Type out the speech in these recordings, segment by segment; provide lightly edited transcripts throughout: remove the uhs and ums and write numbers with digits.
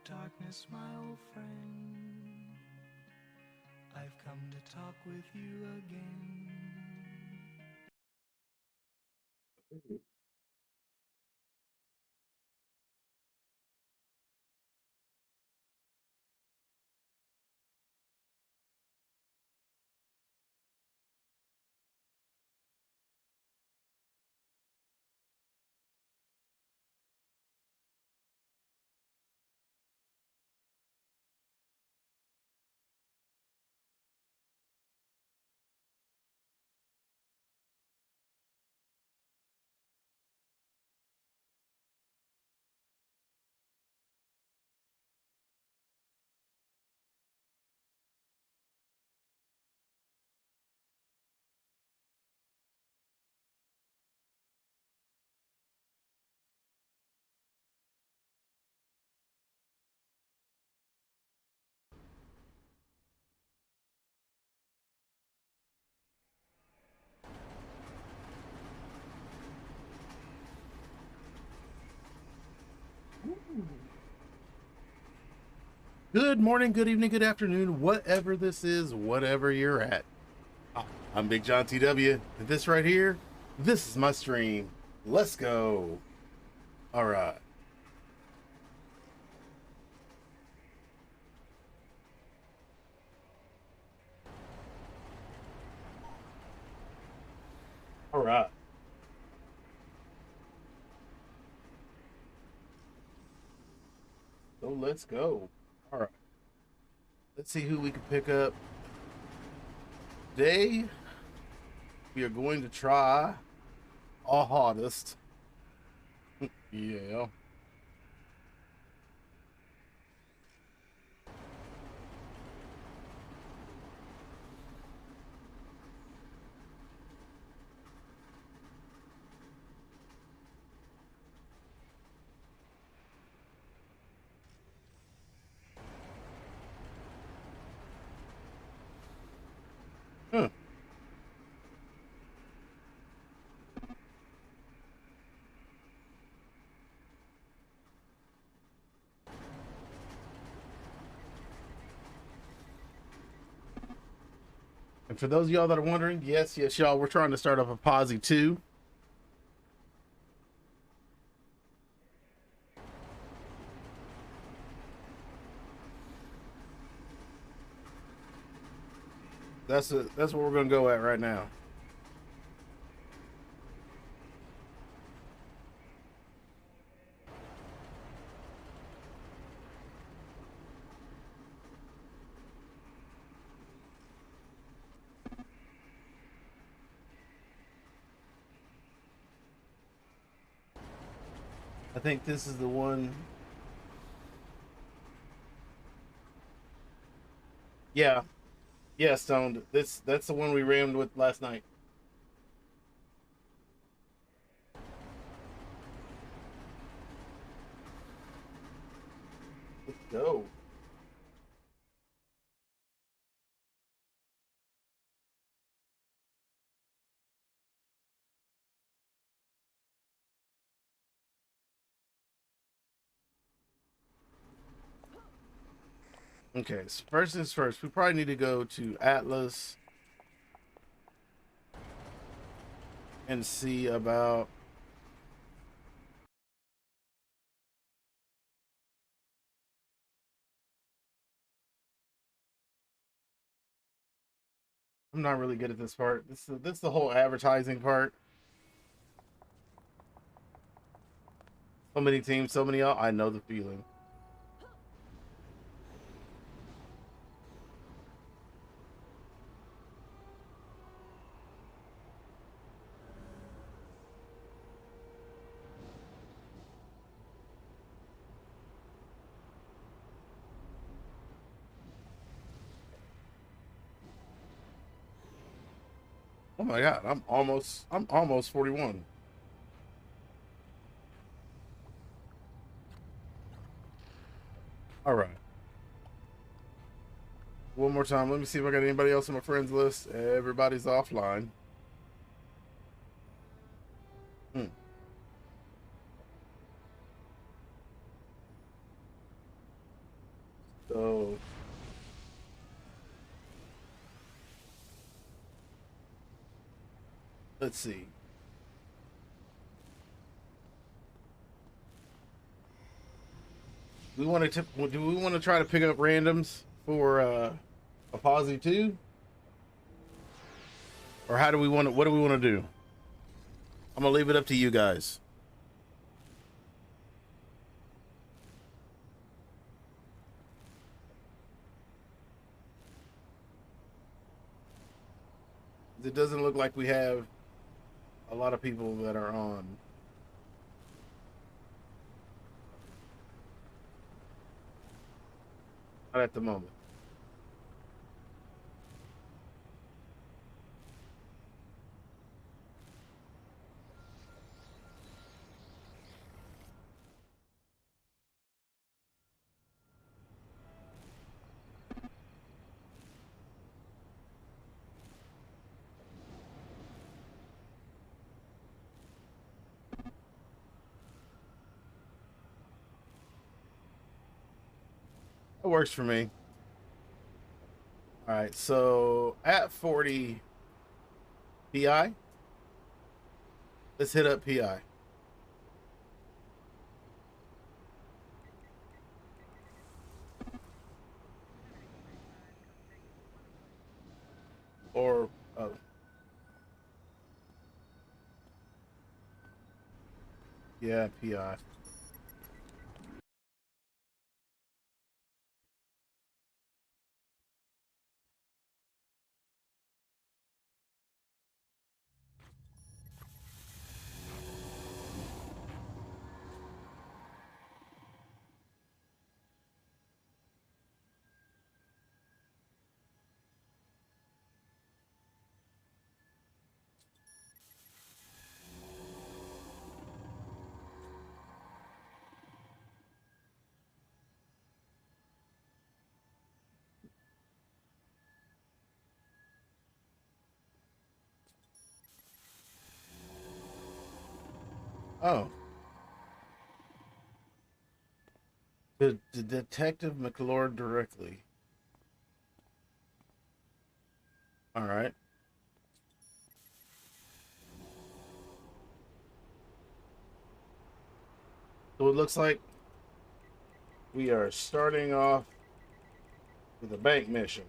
darkness, my old friend. I've come to talk with you again. Good morning, good evening, good afternoon, whatever this is, whatever you're at. I'm Big John TW, and this right here, this is my stream. Let's go. All right. All right. So let's go. All right. Let's see who we can pick up. Today, we are going to try our hardest. Yeah. Huh. And for those of y'all that are wondering, yes, y'all, we're trying to start up a Posse 2. That's what we're gonna go at right now. I think this is the one. Yeah, yeah, Stoned. That's the one we rammed with last night. Let's go. Okay, so first things first, we probably need to go to Atlas and see about. I'm not really good at this part. This is the whole advertising part. So many teams, so many y'all. I know the feeling. Oh my god, I'm almost 41. All right. One more time. Let me see if I got anybody else on my friends list. Everybody's offline. Hmm. So let's see. Do we want to try to pick up randoms for a posse too? Or how do we want to, what do we want to do? I'm gonna leave it up to you guys. It doesn't look like we have a lot of people that are on. Not at the moment. It works for me. All right, so at 40 PI, let's hit up PI. Or, yeah, PI. Oh, the Detective McLeod directly. All right. So it looks like we are starting off with a bank mission.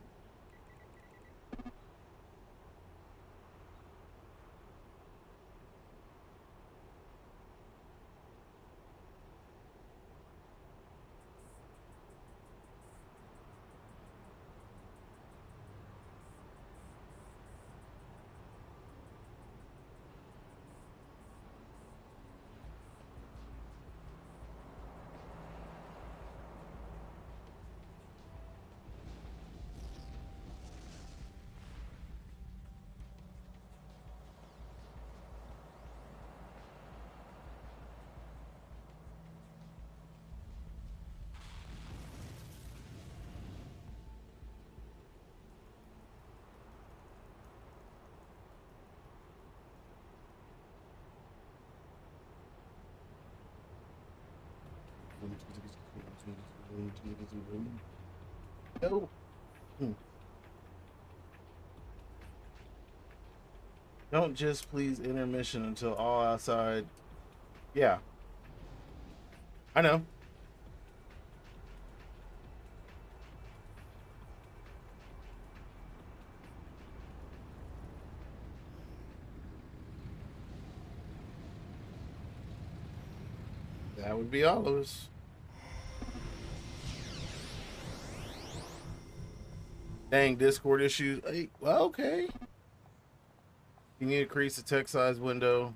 No. Don't just please intermission until all outside. Yeah, I know. That would be all of us. Dang, Discord issues. Hey, well, okay. You need to increase the text size window.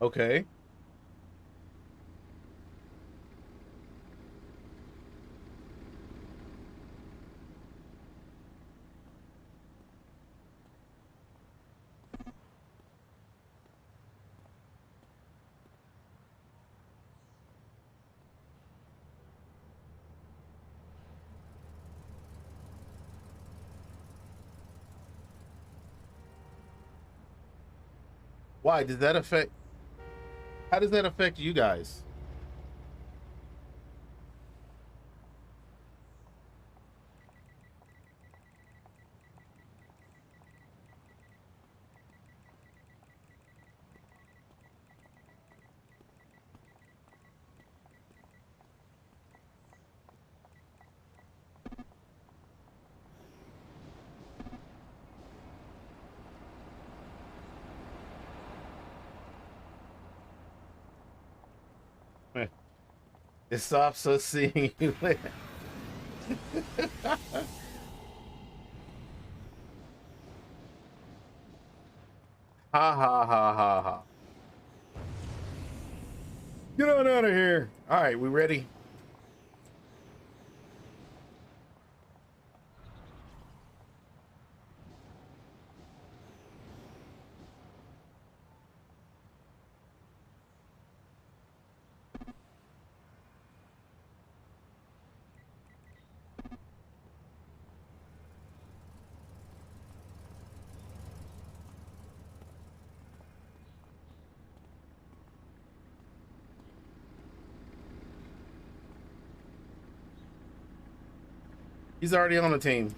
Okay. Why does that affect? How does that affect you guys? It stops us seeing you later. Ha ha ha ha ha. Get on out of here. All right, we ready? He's already on the team.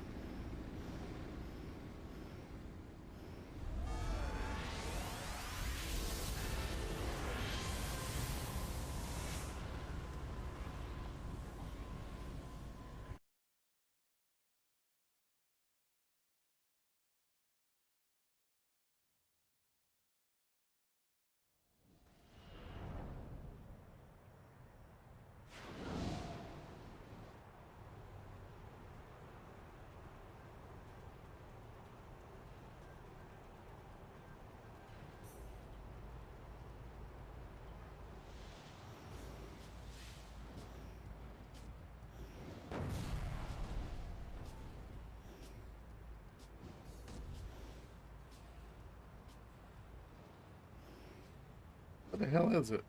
What the hell is it?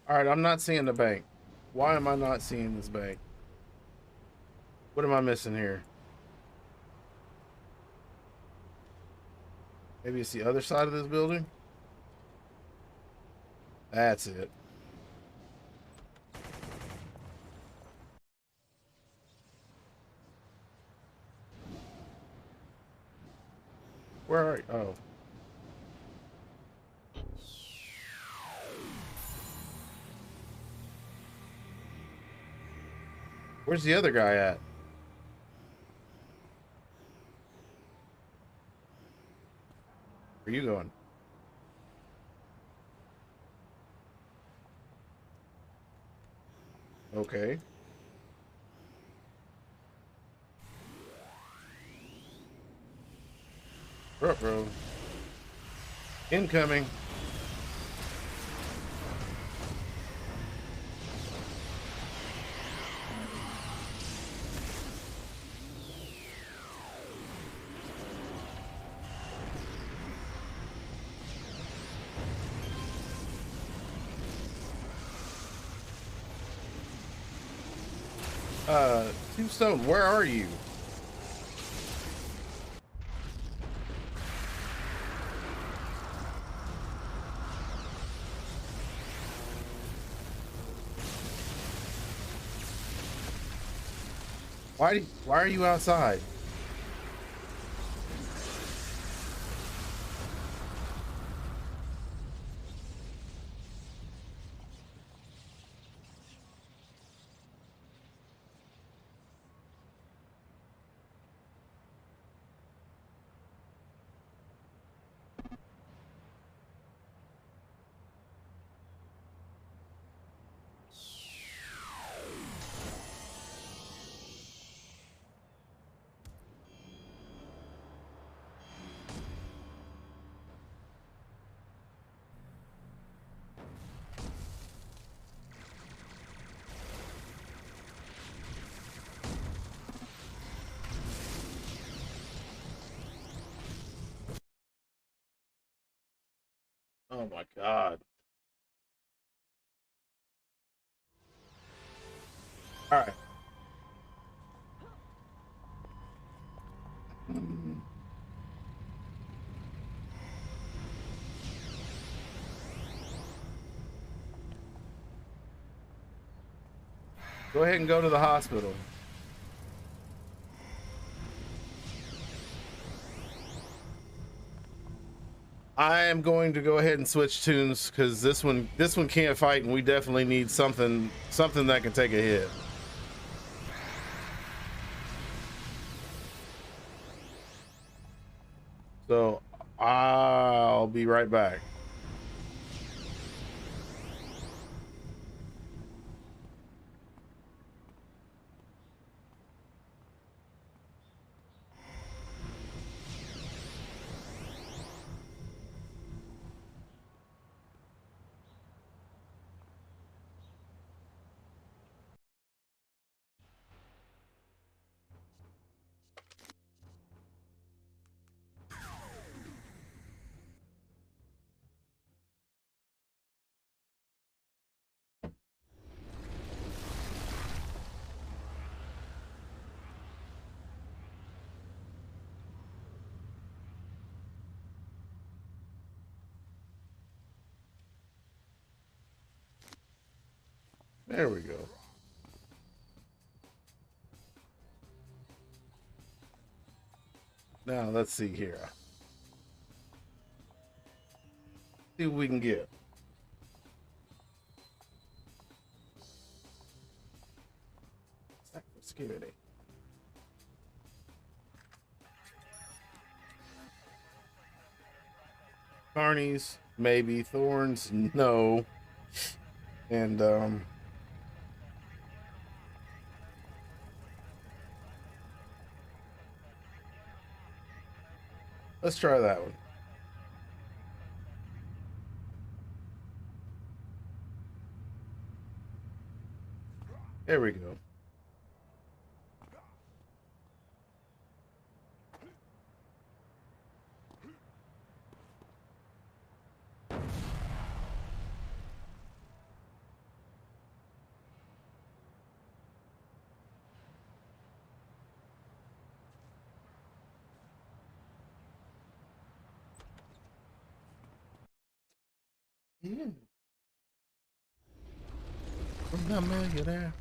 All right, I'm not seeing the bank. Why am I not seeing this bank? What am I missing here? Maybe it's the other side of this building? That's it. Where are you? Oh. Where's the other guy at? Where are you going? Okay. Bro. Incoming. Tombstone, where are you? Why are you outside? Oh my god. All right. Go ahead and go to the hospital. I am going to go ahead and switch tunes because this one can't fight, and we definitely need something that can take a hit. So I'll be right back. There we go. Now let's see here. See what we can get. Security. Carnies, maybe. Thorns, no. And let's try that one. There we go. Yeah. Not mad at that.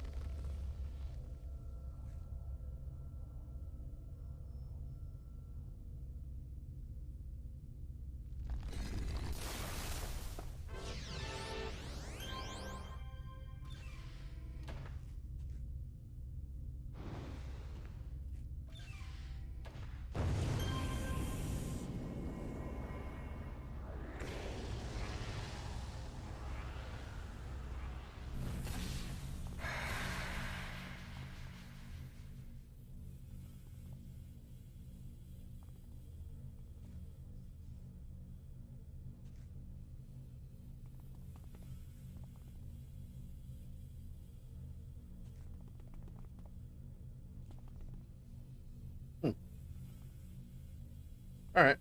All right.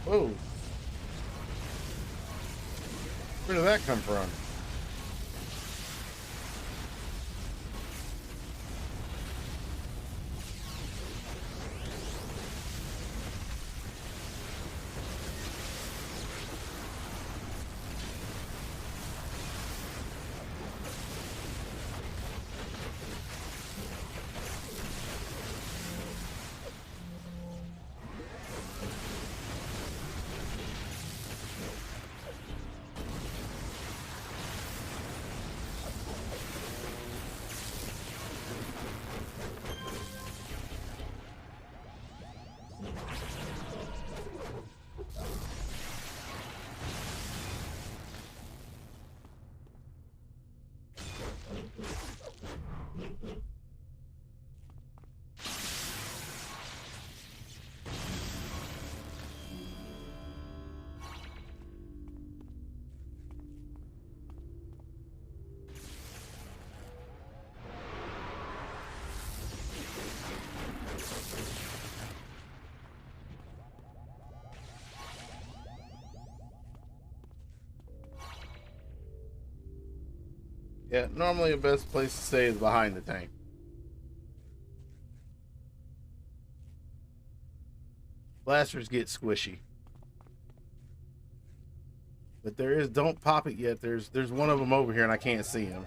Whoa. Where did that come from? Yeah, normally the best place to stay is behind the tank. Blasters get squishy. But there is, don't pop it yet. There's one of them over here and I can't see him.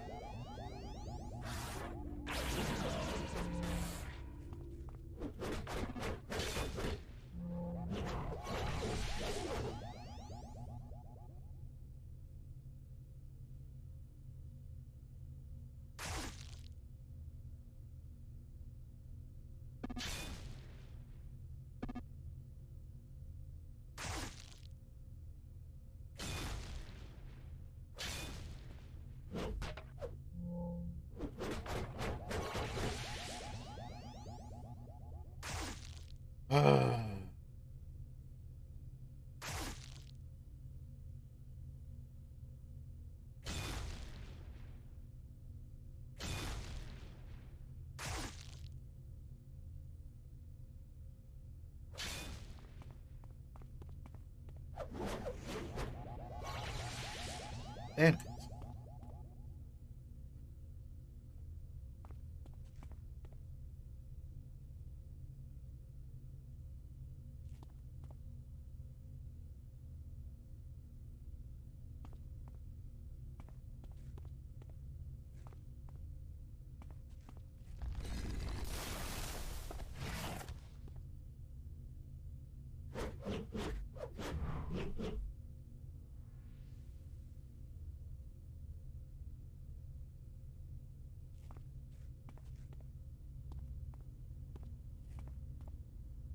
Damn it.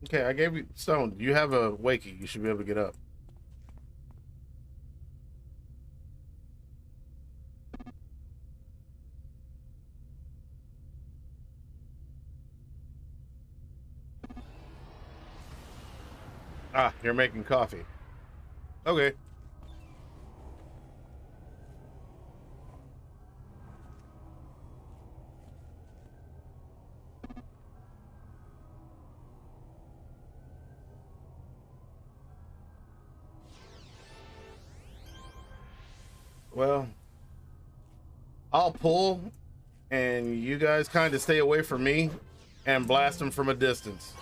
Okay, I gave you Stone. You have a wakey. You should be able to get up. Ah, you're making coffee. Okay. Well, I'll pull, and you guys kind of stay away from me and blast them from a distance.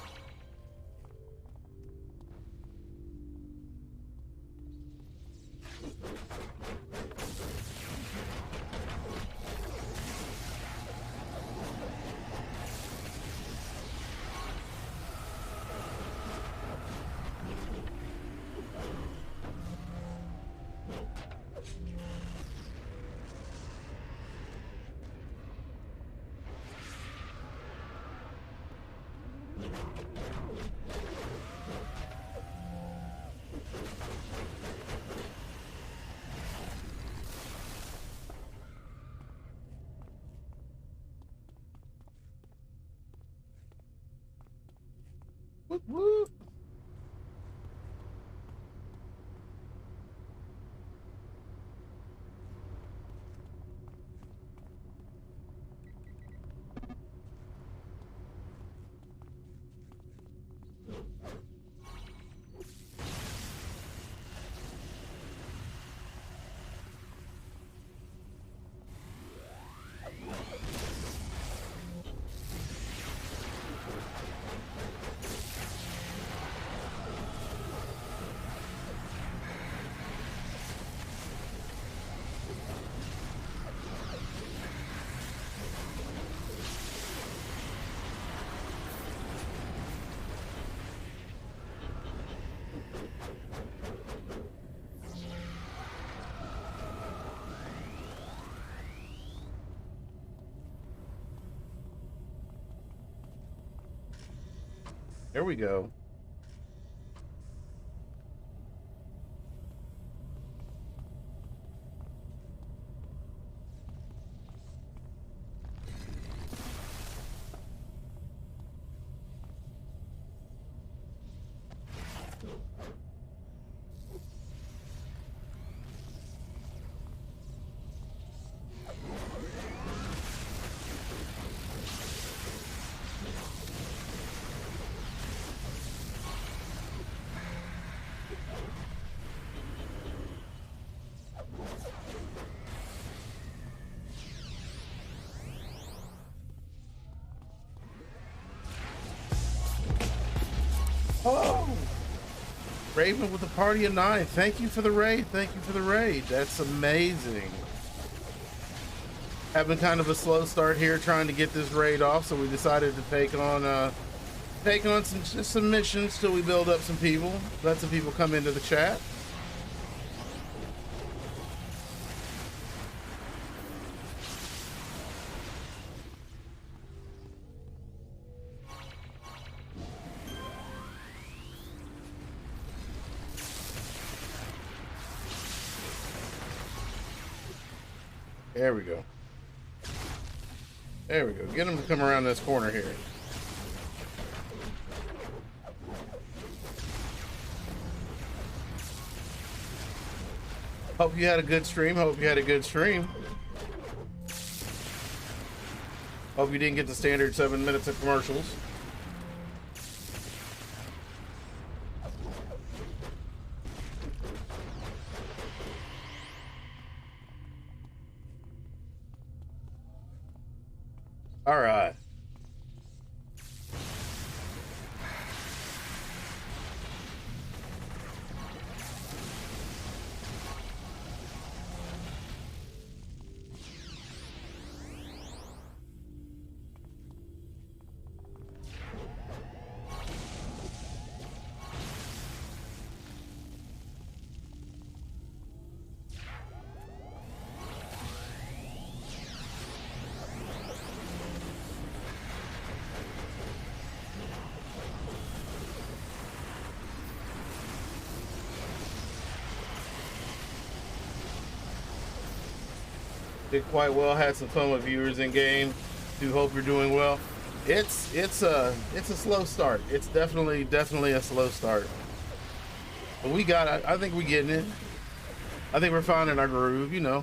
Whoop, whoop. There we go. Oh! Raven with a party of 9. Thank you for the raid. Thank you for the raid. That's amazing. Having kind of a slow start here trying to get this raid off, so we decided to take on some missions till we build up some people. Let some people come into the chat. There we go. There we go. Get them to come around this corner here. Hope you had a good stream. Hope you had a good stream. Hope you didn't get the standard 7 minutes of commercials. All right. Did quite well. Had some fun with viewers in game. Do hope you're doing well. It's a slow start. It's definitely a slow start. But we got it. I think we're getting it. I think we're finding our groove. You know.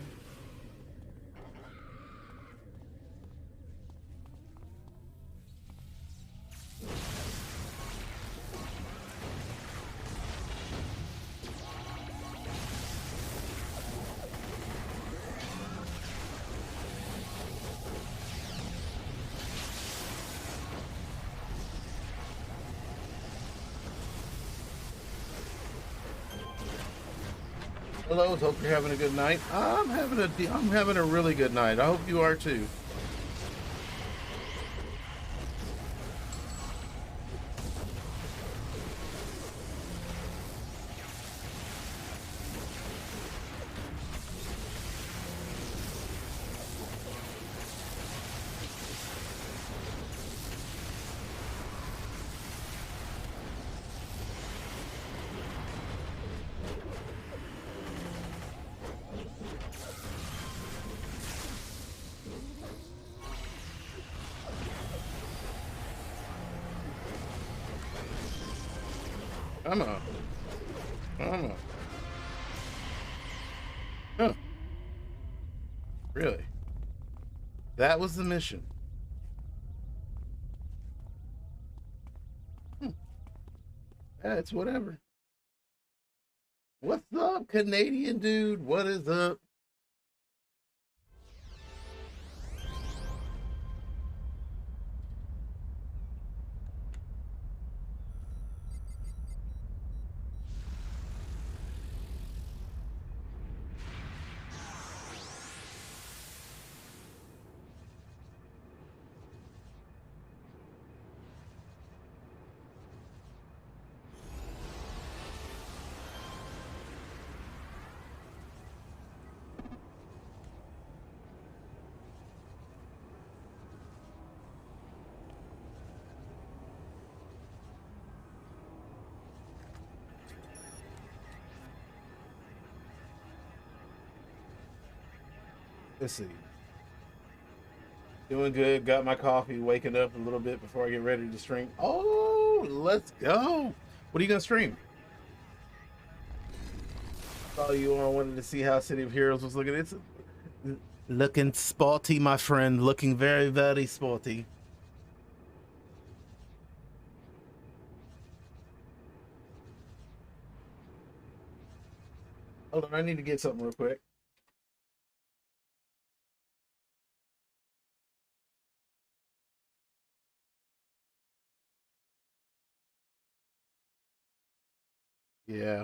Hello, hope you're having a good night. I'm having a really good night. I hope you are too. Come on. Come on. Huh. Really? That was the mission. That's whatever. What's up, Canadian dude? What is up? Let's see. Doing good. Got my coffee. Waking up a little bit before I get ready to stream. Oh, let's go. What are you gonna stream? Saw you on. Wanted to see how City of Heroes was looking. It's looking sporty, my friend. Looking very, very sporty. Hold on, I need to get something real quick. Yeah.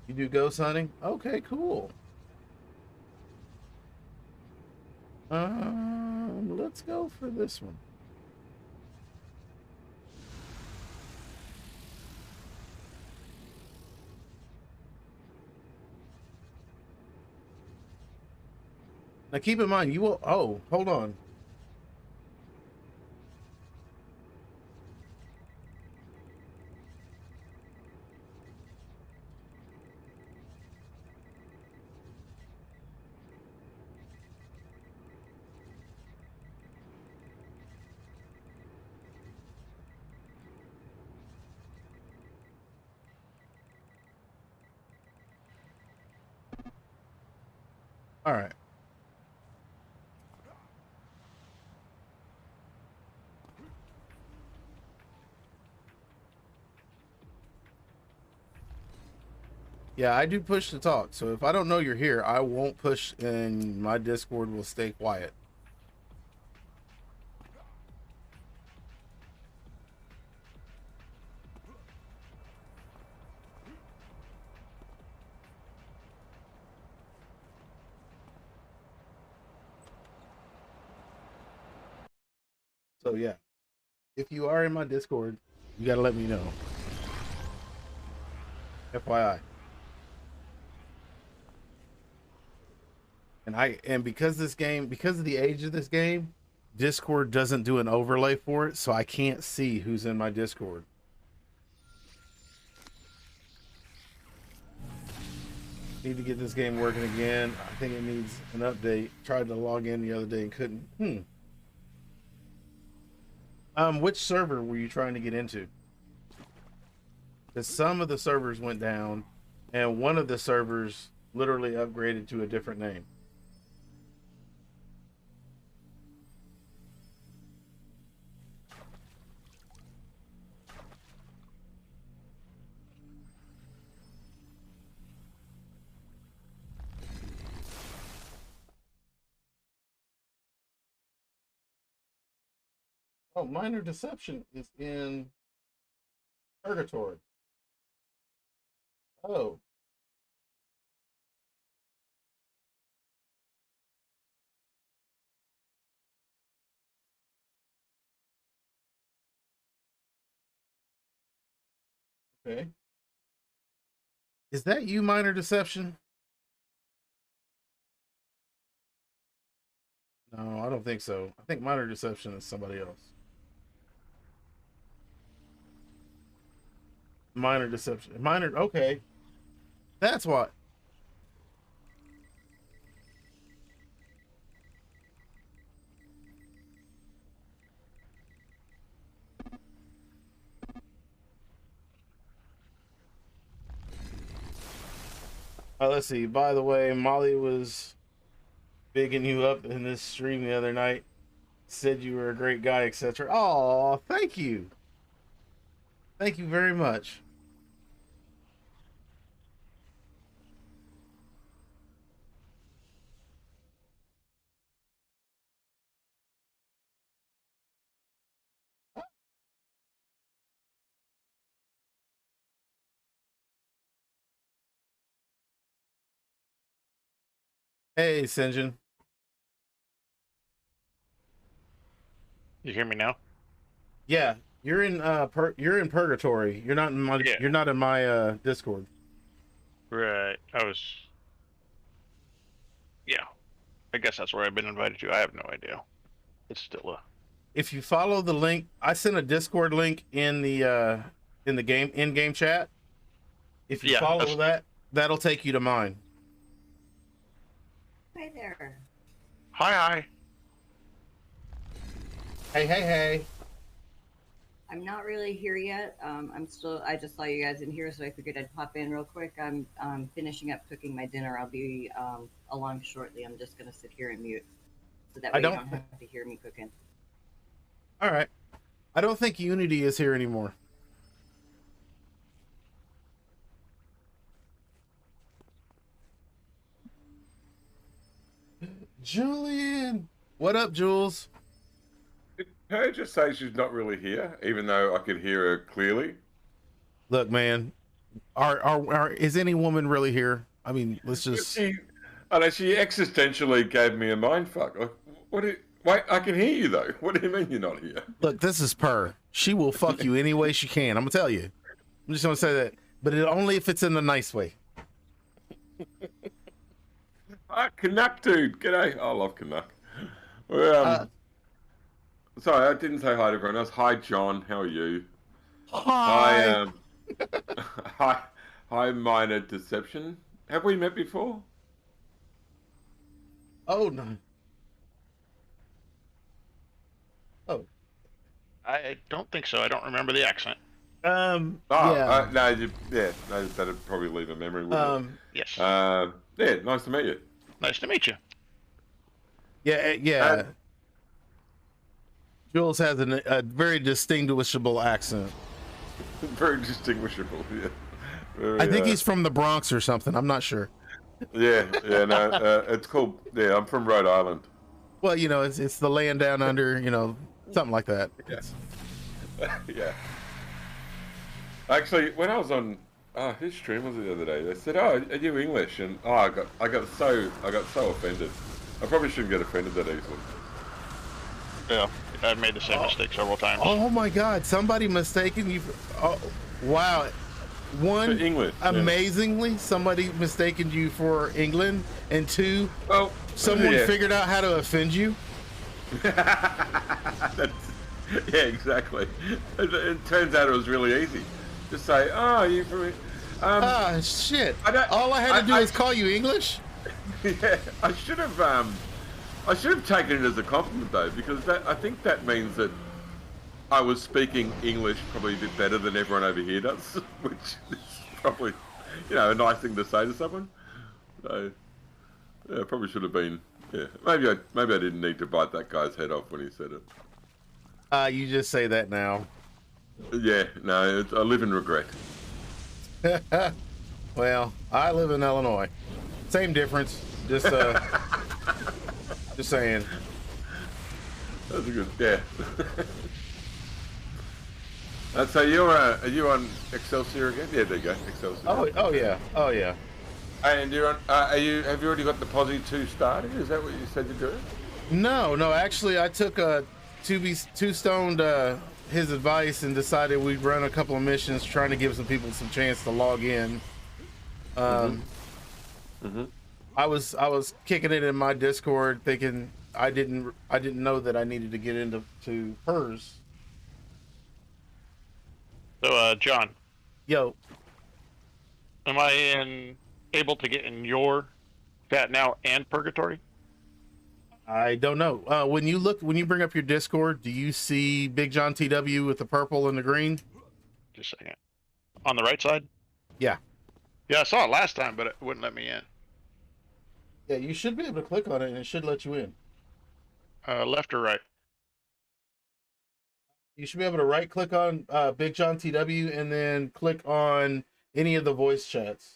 You do ghost hunting? Okay, cool. Let's go for this one. Now keep in mind, you will. Oh, hold on. All right. Yeah, I do push to talk. So if I don't know you're here, I won't push and my Discord will stay quiet. So yeah, if you are in my Discord, you got to let me know. FYI. And because this game, because of the age of this game, Discord doesn't do an overlay for it, so I can't see who's in my Discord. Need to get this game working again. I think it needs an update. Tried to log in the other day and couldn't. Which server were you trying to get into? Because some of the servers went down, and one of the servers literally upgraded to a different name. Oh, Minor Deception is in Purgatory. Oh, okay. Is that you, Minor Deception? No, I don't think so. I think Minor Deception is somebody else. Minor Deception. Minor, okay. That's what. Let's see. By the way, Molly was bigging you up in this stream the other night. Said you were a great guy, etc. Oh, thank you. Thank you very much. Hey, Sinjin. You hear me now? Yeah, you're in you're in purgatory. You're not in my Yeah. you're not in my Discord. Right. Yeah. I guess that's where I've been invited to. I have no idea. It's still a. If you follow the link, I sent a Discord link in the game in-game chat. If you Yeah. follow that, that'll take you to mine. Hi there. Hi. Hey. I'm not really here yet. I just saw you guys in here, so I figured I'd pop in real quick. I'm finishing up cooking my dinner. I'll be along shortly. I'm just going to sit here and mute so that way you don't have to hear me cooking. All right. I don't think Unity is here anymore. Julian. What up, Jules? her just say she's not really here, even though I could hear her clearly? Look, man, is any woman really here? I mean, let's just. I know she existentially gave me a mind fuck. Like, wait, I can hear you though. What do you mean you're not here? Look, this is Per. She will fuck you any way she can. I'm gonna tell you. I'm just gonna say that, but only if it's in the nice way. Canuck dude, g'day. I love Canuck. Well, sorry, I didn't say hi to everyone else. Hi, John. How are you? Hi. Hi, hi, Minor Deception. Have we met before? Oh no. Oh. I don't think so. I don't remember the accent. Yeah. No, that'd probably leave a memory. Yes. Yeah, nice to meet you. Nice to meet you. Yeah. Jules has a very distinguishable accent. Very distinguishable. Yeah. Very, I think he's from the Bronx or something. I'm not sure. Yeah. No, it's called. Yeah, I'm from Rhode Island. Well, it's the land down under. Something like that. Yeah. Yeah. Actually, when I was on, whose stream was it the other day? They said, "Oh, are you English?" And I got so offended. I probably shouldn't get offended that easily. Yeah, I've made the same mistake several times. Oh my God! Somebody mistaken you. Oh, wow. One, For English. amazingly, somebody mistaken you for England, and two, someone figured out how to offend you. Yeah, exactly. It turns out it was really easy. Just say, "Oh, you from?" Shit! All I had to do was call you English. Yeah, I should have taken it as a compliment though, because I think that means that I was speaking English probably a bit better than everyone over here does, which is probably, a nice thing to say to someone. So, yeah, probably should have been. Yeah, maybe I didn't need to bite that guy's head off when he said it. You just say that now. Yeah, no, I live in regret. Well, I live in Illinois. Same difference. Just just saying. That's a good, yeah. So are you on Excelsior again? Yeah, there you go, Excelsior. Oh yeah. And you're on. Have you already got the Posse 2 started? Is that what you said you're doing? No. Actually, I took two stoned his advice and decided we'd run a couple of missions, trying to give some people some chance to log in. I was kicking it in my Discord, thinking I didn't know that I needed to get into hers. So, John. Yo. Am I able to get in your chat now and Purgatory? I don't know. When you bring up your Discord, do you see Big John TW with the purple and the green? Just a second. On the right side? Yeah. Yeah, I saw it last time, but it wouldn't let me in. Yeah, you should be able to click on it and it should let you in. Left or right? You should be able to right click on Big John TW and then click on any of the voice chats.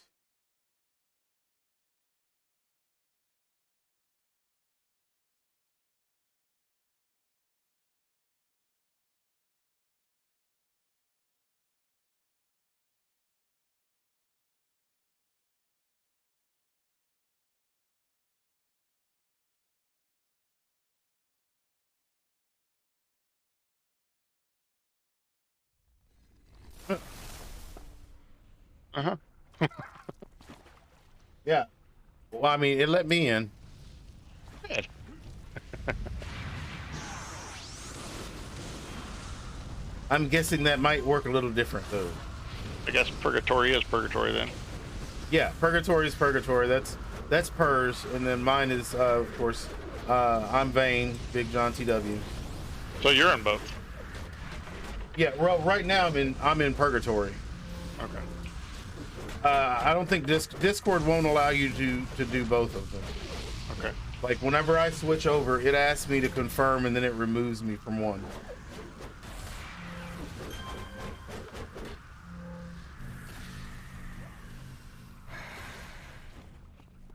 Uh-huh. Yeah. Well, I mean, it let me in. Good. I'm guessing that might work a little different, though. I guess Purgatory is Purgatory then. Yeah, Purgatory is Purgatory. That's Purrs, and then mine is, of course, I'm Vane, Big John TW. So you're in both. Yeah, well, right now I'm in Purgatory. Okay. I don't think Discord won't allow you to do both of them. Okay. Like whenever I switch over, it asks me to confirm, and then it removes me from one.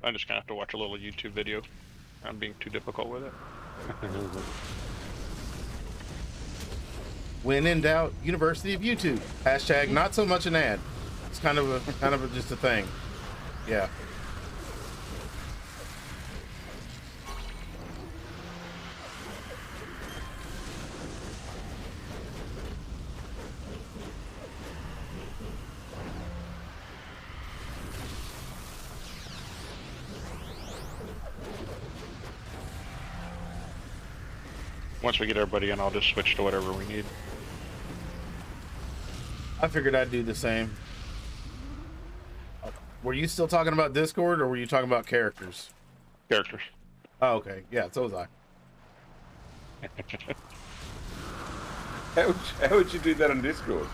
I'm just gonna have to watch a little YouTube video. I'm being too difficult with it. When in doubt, University of YouTube. Hashtag not so much an ad. It's kind of just a thing. Yeah. Once we get everybody in, I'll just switch to whatever we need. I figured I'd do the same. Were you still talking about Discord, or were you talking about characters? Characters. Oh, okay. Yeah, so was I. How would you do that on Discord?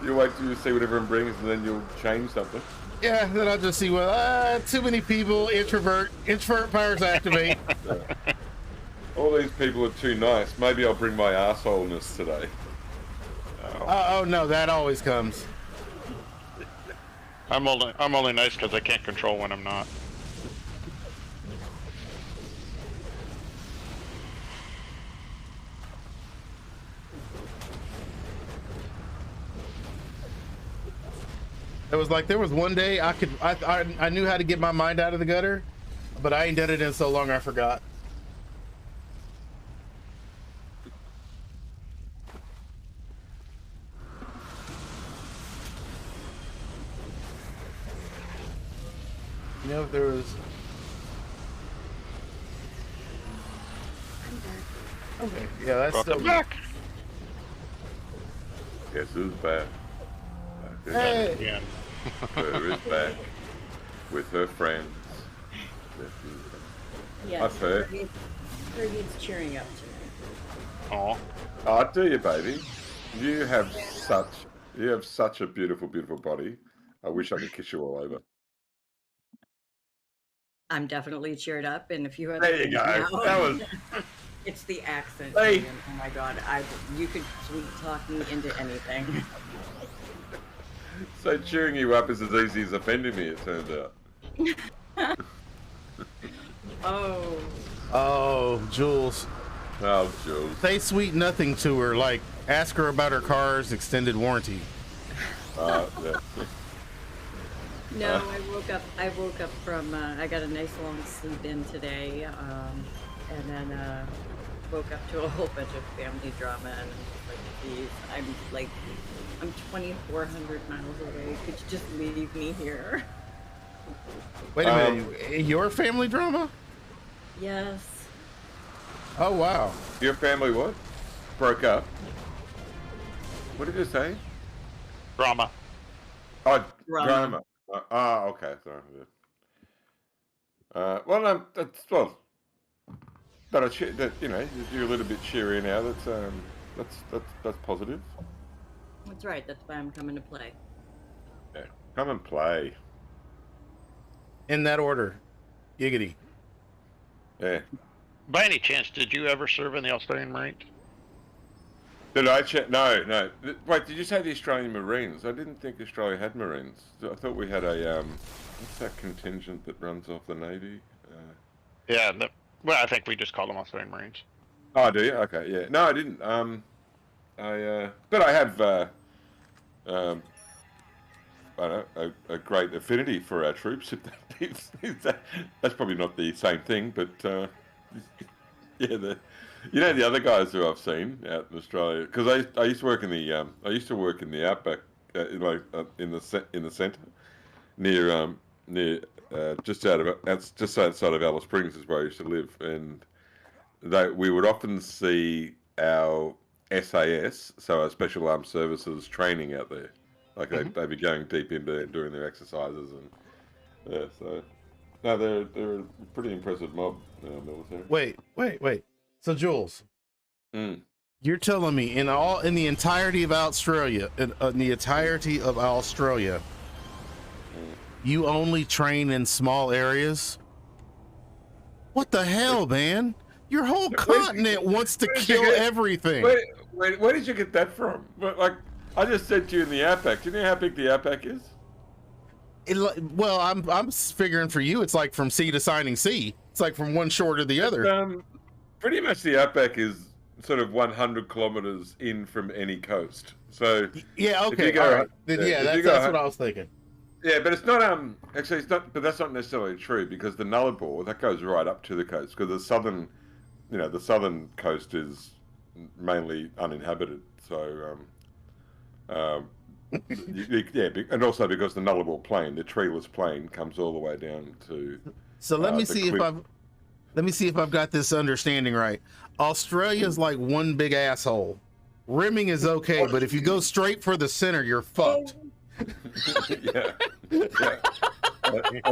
You wait till you see what everyone brings, and then you'll change something. Yeah, then I'll just see what. Too many people. Introvert powers activate. All these people are too nice. Maybe I'll bring my assholeness today. Oh no, that always comes. I'm only nice because I can't control when I'm not. It was like there was one day I knew how to get my mind out of the gutter, but I ain't done it in so long I forgot. You know, if there was. Okay, yeah, that's still. Back. Guess who's back? Hey. Again. Her is back with her friends. Yes, I've heard. Fergie's cheering up tonight. Oh. I do you, baby. You have such a beautiful, beautiful body. I wish I could kiss you all over. I'm definitely cheered up, and a few other There you things go. now. That was. It's the accent. Hey. Man. Oh my god, you could sweet talk me into anything. So cheering you up is as easy as offending me, it turns out. Oh. Oh, Jules. Oh, Jules. Say sweet nothing to her, like ask her about her car's extended warranty. Yeah. No, I woke up from. I got a nice long sleep in today, and then woke up to a whole bunch of family drama, and I'm like, geez, I'm 2,400 miles away. Could you just leave me here? Wait a minute, your family drama? Yes. Oh wow. Your family what? Broke up? What did you say? Drama. Oh, Drama. drama. Okay. Sorry. Well, no, well, but you know, you're a little bit cheery now. That's positive. That's right. That's why I'm coming to play. Yeah, come and play. In that order. Giggity. Yeah. By any chance, did you ever serve in the Australian Marines? Did I check? No. Wait, did you say the Australian Marines? I didn't think Australia had Marines. I thought we had a what's that contingent that runs off the Navy? Yeah. Well, I think we just call them Australian Marines. Oh, do you? Okay, yeah. No, I didn't. But I have I don't know, a great affinity for our troops. That's probably not the same thing, but yeah, the other guys who I've seen out in Australia, because I used to work in the outback, in the centre, near just outside of Alice Springs is where I used to live, and we would often see our SAS, so our Special Armed Services training out there. Like they'd be going deep into doing their exercises, and yeah, so no, they're a pretty impressive mob, military. Wait. So Jules, you're telling me in the entirety of Australia, you only train in small areas? What the hell, man? Your whole continent wants to kill everything. Wait, where did you get that from? Like, I just said to you in the outback. Do you know how big the outback is? Well, I'm figuring for you, it's like from sea to shining sea. It's like from one shore to the other. Pretty much the outback is sort of 100 kilometers in from any coast. So Yeah, if okay, you go- all right. Then, yeah, yeah, if that's, you go that's hun- what I was thinking. Yeah, but it's not. Actually, it's not. But that's not necessarily true because the Nullarbor that goes right up to the coast because the southern coast is mainly uninhabited. So, and also because the Nullarbor Plain, the treeless plain, comes all the way down to. So let me the see if cliff. I've got this understanding right. Australia's like one big asshole. Rimming is okay, but if you go straight for the center, you're fucked. yeah. And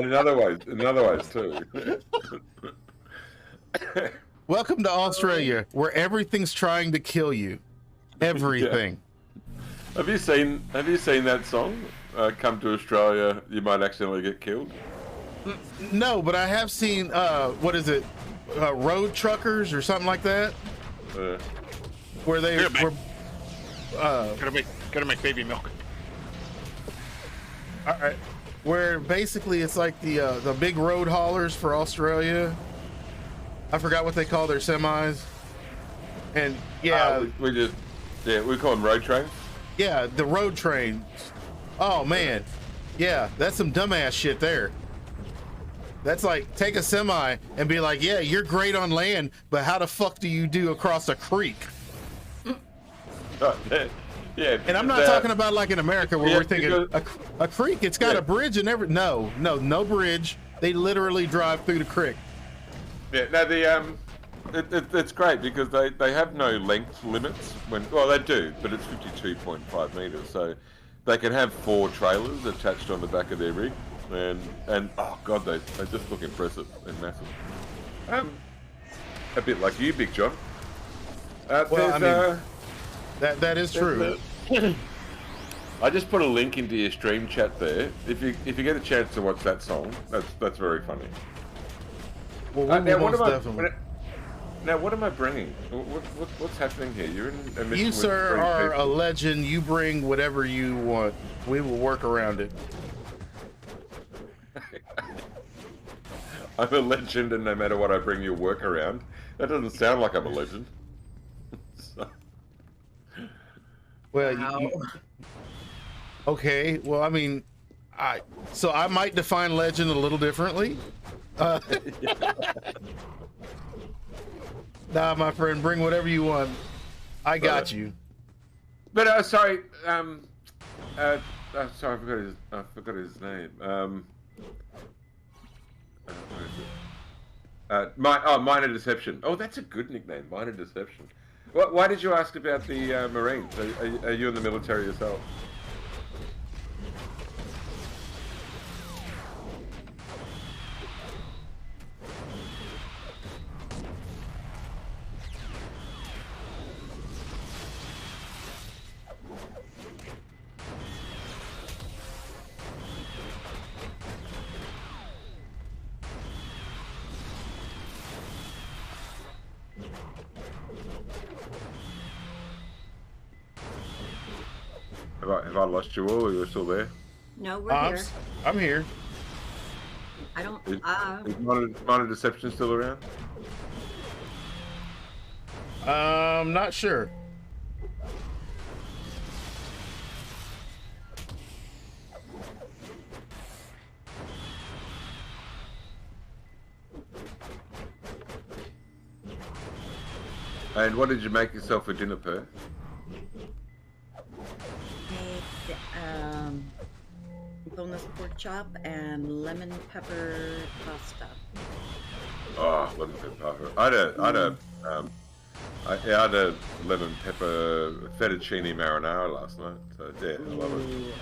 in other ways too. Welcome to Australia, where everything's trying to kill you. Everything. Have you seen that song? Come to Australia, you might accidentally get killed. No, but I have seen what is it? Road truckers or something like that, where they Here, were. Gotta make baby milk. All right, where basically it's like the big road haulers for Australia. I forgot what they call their semis, and yeah, we call them road trains. yeah, the road trains. Oh man, yeah, that's some dumbass shit there. That's like take a semi and be like, yeah, you're great on land, but how the fuck do you do across a creek? Yeah, And I'm not talking about like in America where we're thinking a creek, it's got a bridge and every. No bridge. They literally drive through the creek. Yeah, no, it's great because they have no length limits. Well, they do, but it's 52.5 meters, so they can have 4 trailers attached on the back of their rig, and oh god, they just look impressive and massive. A bit like you, Big John. Well, I mean, that is true. I just put a link into your stream chat there. If you get a chance to watch that song, that's very funny. Well, we now, will most what definitely. Now, what am I bringing? What's happening here? You're in a mission You, with sir, 3 are people. a legend. You bring whatever you want. We will work around it. I'm a legend, and no matter what I bring, you'll work around. That doesn't sound like I'm a legend. So- Well, Wow. okay. Well, I mean, I might define legend a little differently. Nah, my friend, bring whatever you want. I got you. But sorry, sorry, I forgot his name. Minor Deception. Oh, that's a good nickname, Minor Deception. Why did you ask about the Marines? Are you in the military yourself? Have I lost you all, or you're still there? No, we're here. I'm here. I don't. Is Minor Deception still around? Not sure. And what did you make yourself for dinner, Per? Made boneless pork chop and lemon pepper pasta. Oh, lemon pepper. I had a lemon pepper fettuccine marinara last night. So yeah, I love it.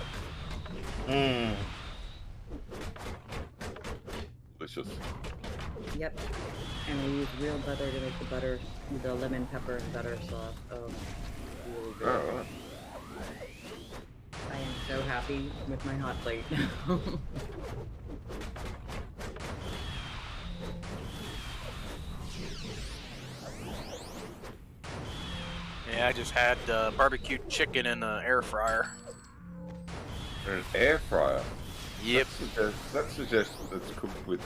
Mm. Delicious. Yep. And we use real butter to make the butter, the lemon pepper and butter sauce. Oh, really good. All right. I am so happy with my hot plate. Yeah, I just had barbecued chicken in the air fryer. An air fryer. Yep. That suggests it's cooked with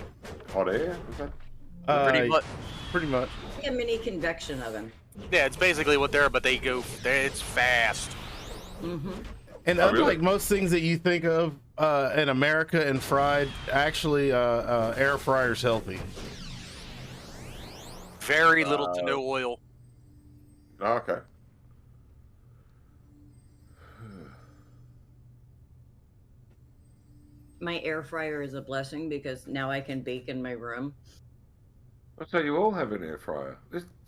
hot air. Is that? Pretty much. Pretty much. A mini convection oven. Yeah, it's basically what they're, but it's fast. Mm-hmm. And Oh, unlike really? most things that you think of in America and fried, actually, air fryer's healthy. Very little to no oil. Oh, okay. My air fryer is a blessing because now I can bake in my room. So you all have an air fryer.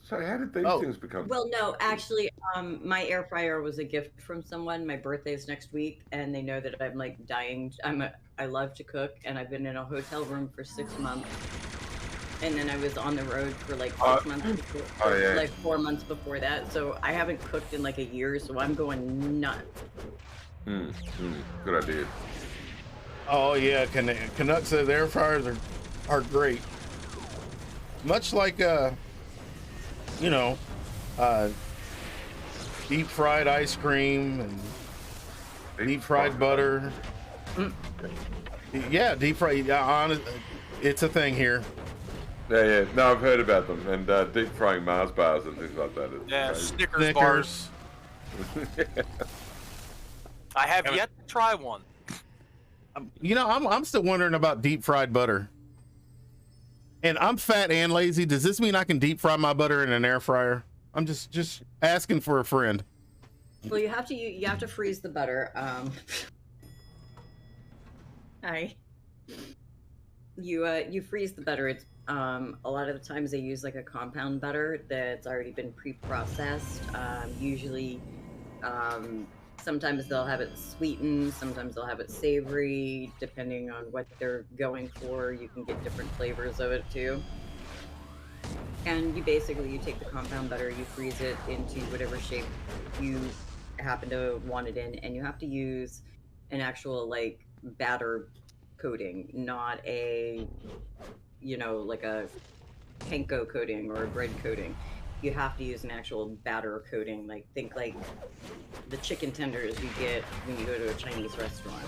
So how did these Oh. things become? Well, no, actually, my air fryer was a gift from someone. My birthday's next week, and they know that I'm like dying. I love to cook, and I've been in a hotel room for 6 months, and then I was on the road for like 6 months before, Oh, yeah. like 4 months before that. So I haven't cooked in like a year, so I'm going nuts. Good idea. Oh yeah, Canuck says air fryers are great. Much like deep fried ice cream and deep fried butter. Yeah, deep fried. Honest, it's a thing here. Yeah. No, I've heard about them and deep frying Mars bars and things like that. It's Yeah, crazy. Snickers bars. I have yet to try one. I'm still wondering about deep fried butter. And I'm fat and lazy. Does this mean I can deep fry my butter in an air fryer? I'm just asking for a friend. Well, you have to freeze the butter. You freeze the butter. It's a lot of the times they use like a compound butter that's already been pre-processed. Usually, sometimes they'll have it sweetened, sometimes they'll have it savory, depending on what they're going for. You can get different flavors of it too. And you take the compound butter, you freeze it into whatever shape you happen to want it in, and you have to use an actual like batter coating, not a like a panko coating or a bread coating. You have to use an actual batter coating, think like the chicken tenders you get when you go to a Chinese restaurant.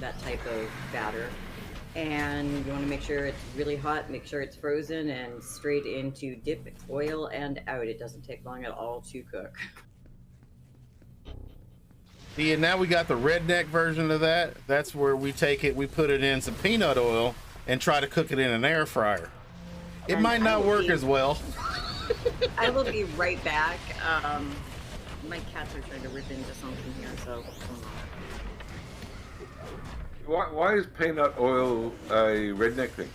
That type of batter. And you want to make sure it's really hot, make sure it's frozen, and straight into dip oil and out. It doesn't take long at all to cook. Yeah, now we got the redneck version of that. That's where we take it, we put it in some peanut oil and try to cook it in an air fryer. It might not work as well. I will be right back. My cats are trying to rip into something here, so. Why is peanut oil a redneck thing?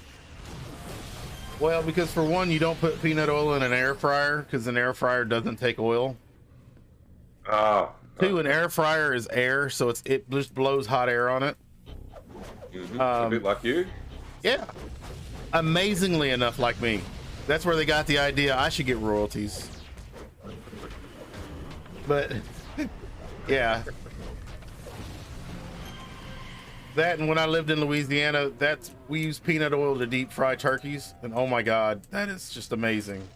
Well, because for one, you don't put peanut oil in an air fryer because an air fryer doesn't take oil. Two, an air fryer is air, so it just blows hot air on it. A bit like you? Yeah. Amazingly enough, like me. That's where they got the idea I should get royalties. But, yeah. That, and when I lived in Louisiana, we use peanut oil to deep fry turkeys, and oh my god, that is just amazing.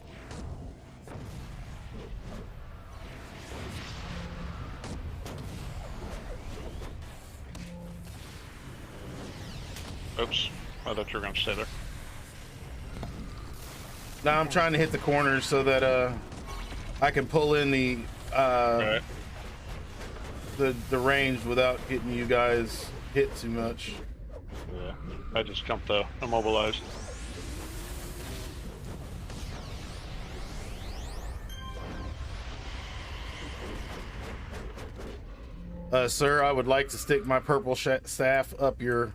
Oops, I thought you were going to stay there. Now I'm trying to hit the corners so that I can pull in the Right. the range without getting you guys hit too much. Yeah, I just jumped the immobilized. Sir, I would like to stick my purple staff up your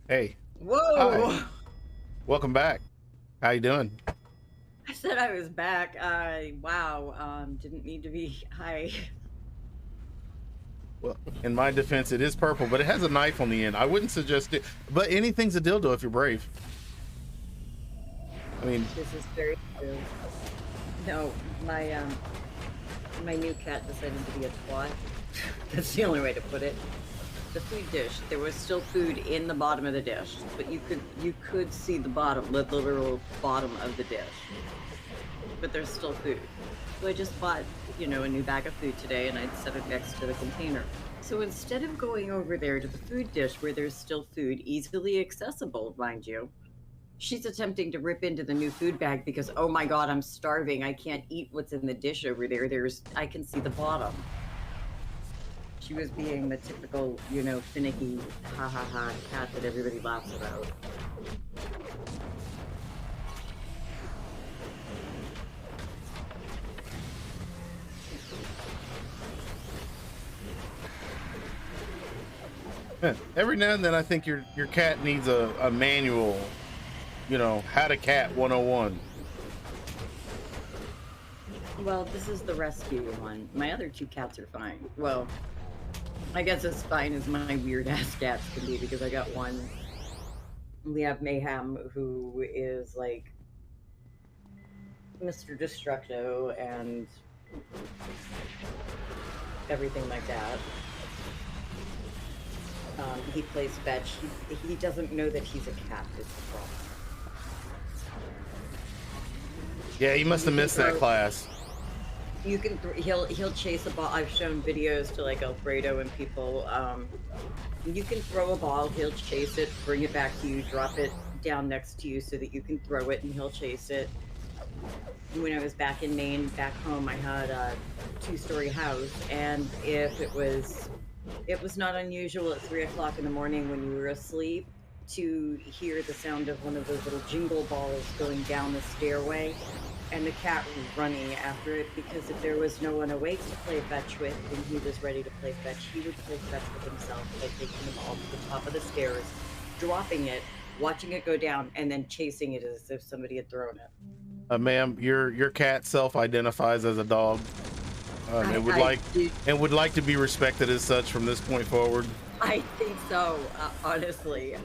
hey. Whoa! Hi. Welcome back. How you doing? I said I was back. Wow. Didn't need to be. Hi. Well, in my defense, it is purple, but it has a knife on the end. I wouldn't suggest it, but anything's a dildo if you're brave. I mean, This is very true. No, my new cat decided to be a twat. That's the only way to put it. The food dish. There was still food in the bottom of the dish, but you could see the bottom, the literal bottom of the dish. But there's still food. So I just bought, a new bag of food today, and I'd set it next to the container. So instead of going over there to the food dish where there's still food, easily accessible, mind you, She's attempting to rip into the new food bag because, oh my god, I'm starving. I can't eat what's in the dish over there. I can see the bottom. She was being the typical, you know, finicky, ha ha ha cat that everybody laughs about. Every now and then I think your cat needs a manual, you know, how to cat 101. Well, this is the rescue one. My other two cats are fine. Well, I guess as fine as my weird ass cats can be, because I got one. We have Mayhem, who is like Mr. Destructo and everything like that. He plays fetch. He doesn't know that he's a cat. Is the problem. Yeah, you must have missed that class. You can. He'll chase a ball. I've shown videos to like Alfredo and people. You can throw a ball. He'll chase it, bring it back to you, drop it down next to you so that you can throw it, and he'll chase it. When I was back in Maine, back home, I had a 2-story house, and if it was not unusual at 3 o'clock in the morning when you were asleep to hear the sound of one of those little jingle balls going down the stairway, and the cat was running after it, because if there was no one awake to play fetch with when he was ready to play fetch, he would play fetch with himself by taking the ball to the top of the stairs, dropping it, watching it go down, and then chasing it as if somebody had thrown it. Ma'am, your cat self-identifies as a dog, and would like to be respected as such from this point forward. I think so, honestly.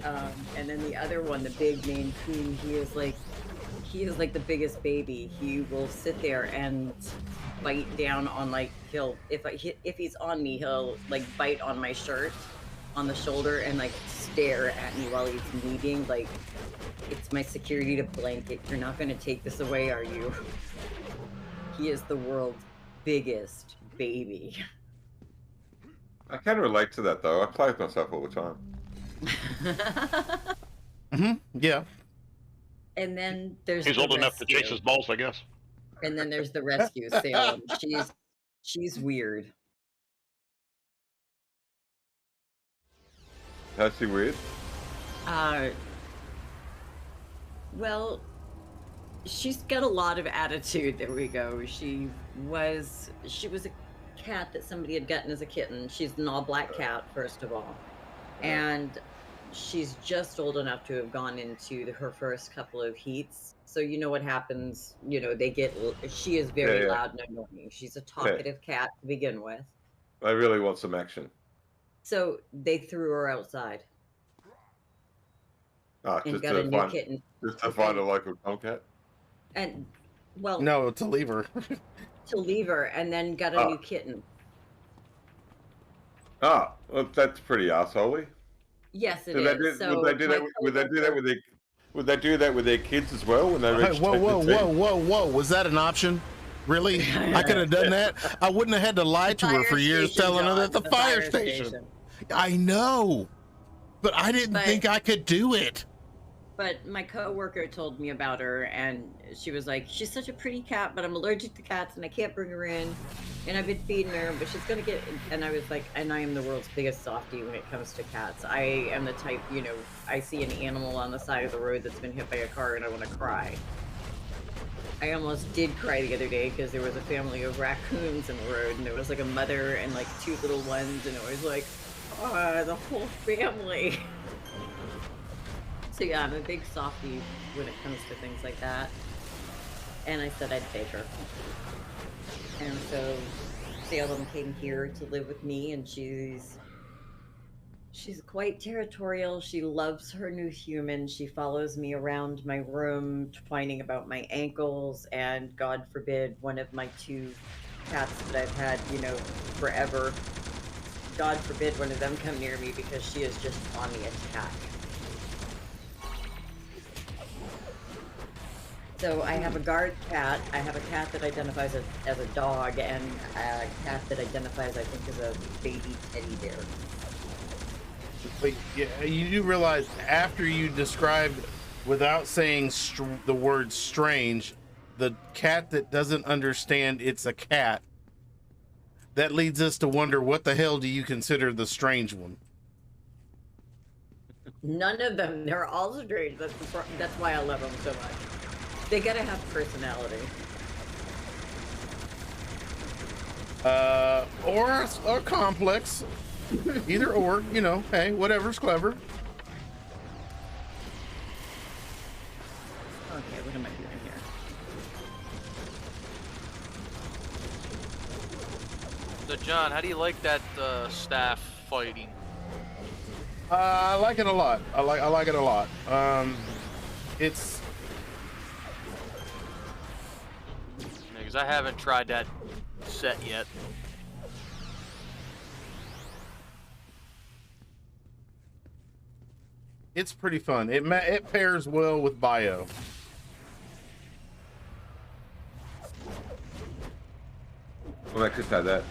And then the other one, the big Maine Coon, he is like the biggest baby. He will sit there and bite down on, like, if he's on me, he'll like bite on my shirt, on the shoulder, and like stare at me while he's kneading. Like, it's my security to blanket. You're not going to take this away, are you? He is the world's biggest baby. I can relate to that, though. I play with myself all the time. Yeah. And then there's He's old enough to chase his balls, I guess. And then there's the rescue, Salem. She's weird. How's she weird? Well, she's got a lot of attitude. There we go. She was a cat that somebody had gotten as a kitten. She's an all-black cat, first of all. And she's just old enough to have gone into her first couple of heats. So you know what happens, you know, she is very loud and annoying. She's a talkative cat to begin with. I really want some action. So they threw her outside. Just got a new kitten. Just to find a local tomcat? And, well... No, to leave her. To leave her, and then got a new kitten. Well, that's pretty assholey. Yes, it is. Would they do that with their kids as well when they reach? Whoa! Was that an option? Really? I could have done that. I wouldn't have had to lie to her for years, telling her that the fire station. I know, but I didn't think I could do it. But my coworker told me about her, and she was like, she's such a pretty cat, but I'm allergic to cats, and I can't bring her in, and I've been feeding her, but she's gonna get... And I was like, and I am the world's biggest softie when it comes to cats. I am the type, you know, I see an animal on the side of the road that's been hit by a car, and I want to cry. I almost did cry the other day, because there was a family of raccoons in the road, and there was like a mother and like 2 little ones, and it was like, oh, the whole family. So yeah, I'm a big softie when it comes to things like that. And I said I'd take her. And so Salem came here to live with me, and she's quite territorial. She loves her new human. She follows me around my room, whining about my ankles, and God forbid one of my 2 cats that I've had, you know, forever. God forbid one of them come near me, because she is just on the attack. So I have a guard cat, I have a cat that identifies as a dog, and a cat that identifies, I think, as a baby teddy bear. But yeah, you do realize after you described without saying the word strange, the cat that doesn't understand it's a cat, that leads us to wonder, what the hell do you consider the strange one? None of them. They're all strange. That's why I love them so much. They gotta have personality. Or complex. Either or, you know, hey, whatever's clever. Okay, what am I doing here? So, John, how do you like that staff fighting? I like it a lot. I like it a lot. It's Because I haven't tried that set yet. it's pretty fun. It pairs well with bio. Well, I could say that.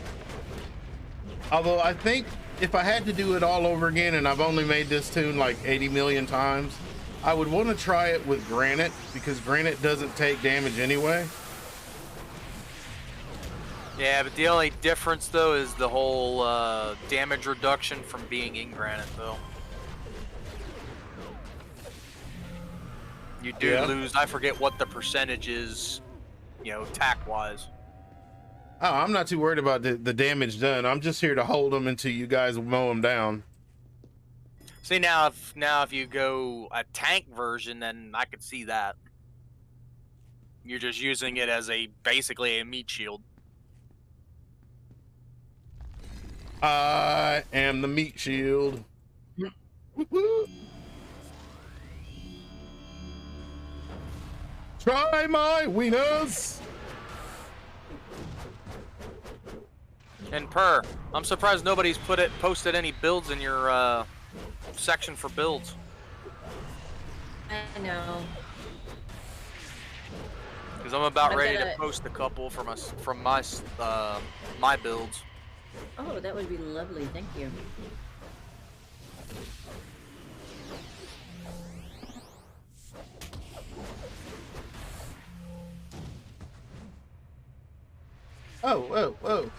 Although I think if I had to do it all over again, and I've only made this tune like 80 million times, I would want to try it with granite, because granite doesn't take damage anyway. Yeah, but the only difference though is the whole damage reduction from being in granite though. You do lose, I forget what the percentage is, you know, attack wise. Oh, I'm not too worried about the damage done. I'm just here to hold them until you guys mow them down. See, now if you go a tank version, then I could see that. You're just using it as basically a meat shield. I am the meat shield. Try my wieners. And I'm surprised nobody's posted any builds in your section for builds. I know. Because I'm about I've ready got to post a couple from my builds. Oh, that would be lovely. Thank you. Oh.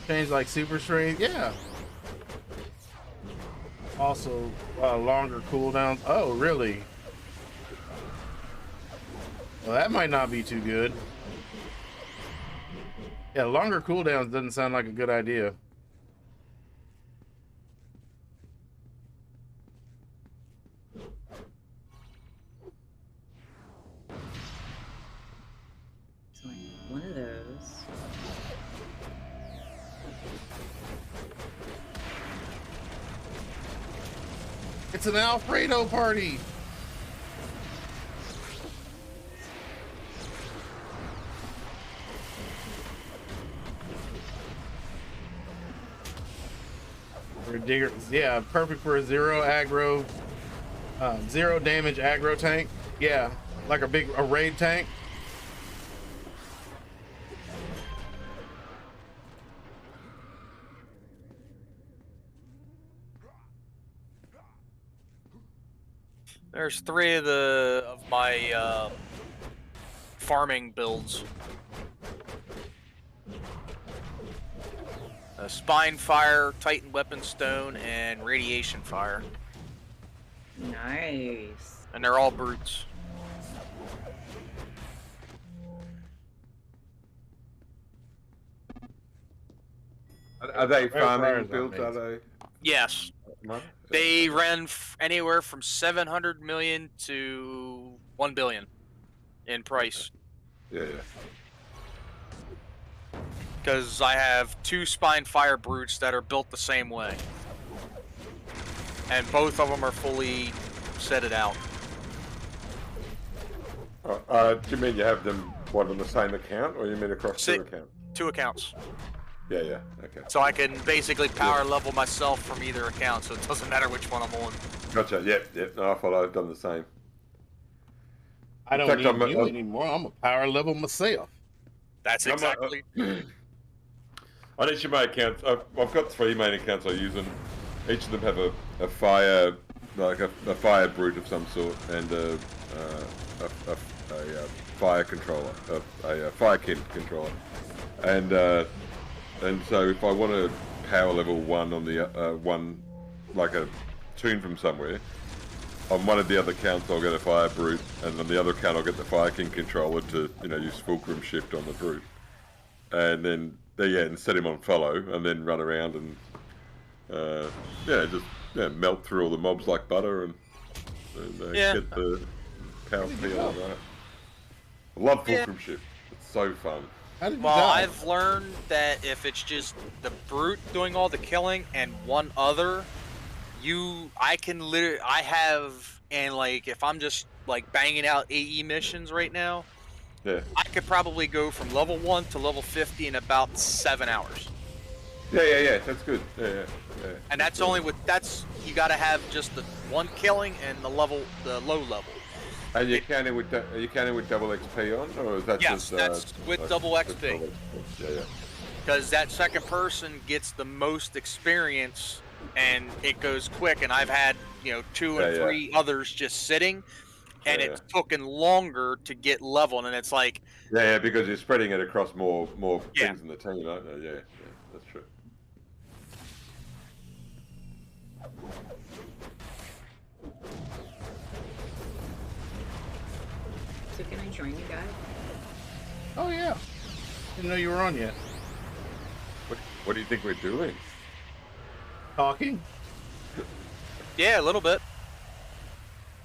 Change like super strength, yeah. Also, longer cooldowns. Oh, really? Well, that might not be too good. Yeah, longer cooldowns doesn't sound like a good idea. So one of those. It's an Alfredo party. Digger, yeah, perfect for a zero aggro, zero damage aggro tank. Yeah, like a raid tank. There's 3 of my farming builds. Spine Fire, Titan Weapon Stone, and Radiation Fire. Nice. And they're all brutes. Are they farming builds? Are they? Yes. No? They ran anywhere from 700 million to 1 billion in price. Yeah. Because I have 2 Spine Fire brutes that are built the same way. And both of them are fully setted out. Do you mean you have them on the same account, or you mean across 2 accounts? 2 accounts. Yeah. Okay. So I can basically power level myself from either account, so it doesn't matter which one I'm on. Gotcha. Yep. No, I follow. I've done the same. I don't need you anymore. I'm a power level myself. That's exactly. On each of my accounts, I've got 3 main accounts I use, and each of them have a fire like a fire brute of some sort, and a fire controller, a fire kin controller, and so if I want to power level 1 on the one, like a tune from somewhere, on one of the other counts I'll get a fire brute, and on the other count I'll get the fire king controller to use fulcrum shift on the brute, and then and set him on follow, and then run around and just melt through all the mobs like butter and get the power peel all right. I love fulcrum shift. It's so fun. Well, I've learned that if it's just the brute doing all the killing and one other, I have, and like if I'm just like banging out AE missions right now, I could probably go from level 1 to level 50 in about 7 hours. Yeah, that's good. Yeah. And that's only you got to have just the one killing and the low level. And you're counting with double XP on, or is that just? Yes, that's with double XP. Yeah. Because that second person gets the most experience, and it goes quick. And I've had 2 and 3 others just sitting, and it's taken longer to get leveled. And it's like because you're spreading it across more things in the team, aren't you? Yeah, that's true. So can I join you guys? Oh yeah. Didn't know you were on yet. What do you think we're doing? Talking? Yeah, a little bit.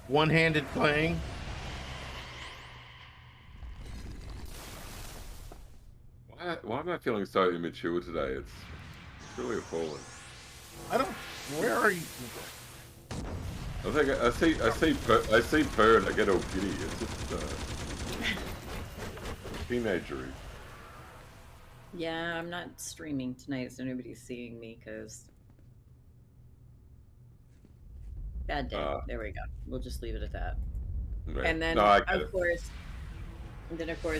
One-handed playing. Why am I feeling so immature today? It's really appalling. Where are you? I think I see Purr and I get all giddy. It's just teenagery. Yeah, I'm not streaming tonight, so nobody's seeing me because bad day. There we go. We'll just leave it at that. Yeah. And then, of course,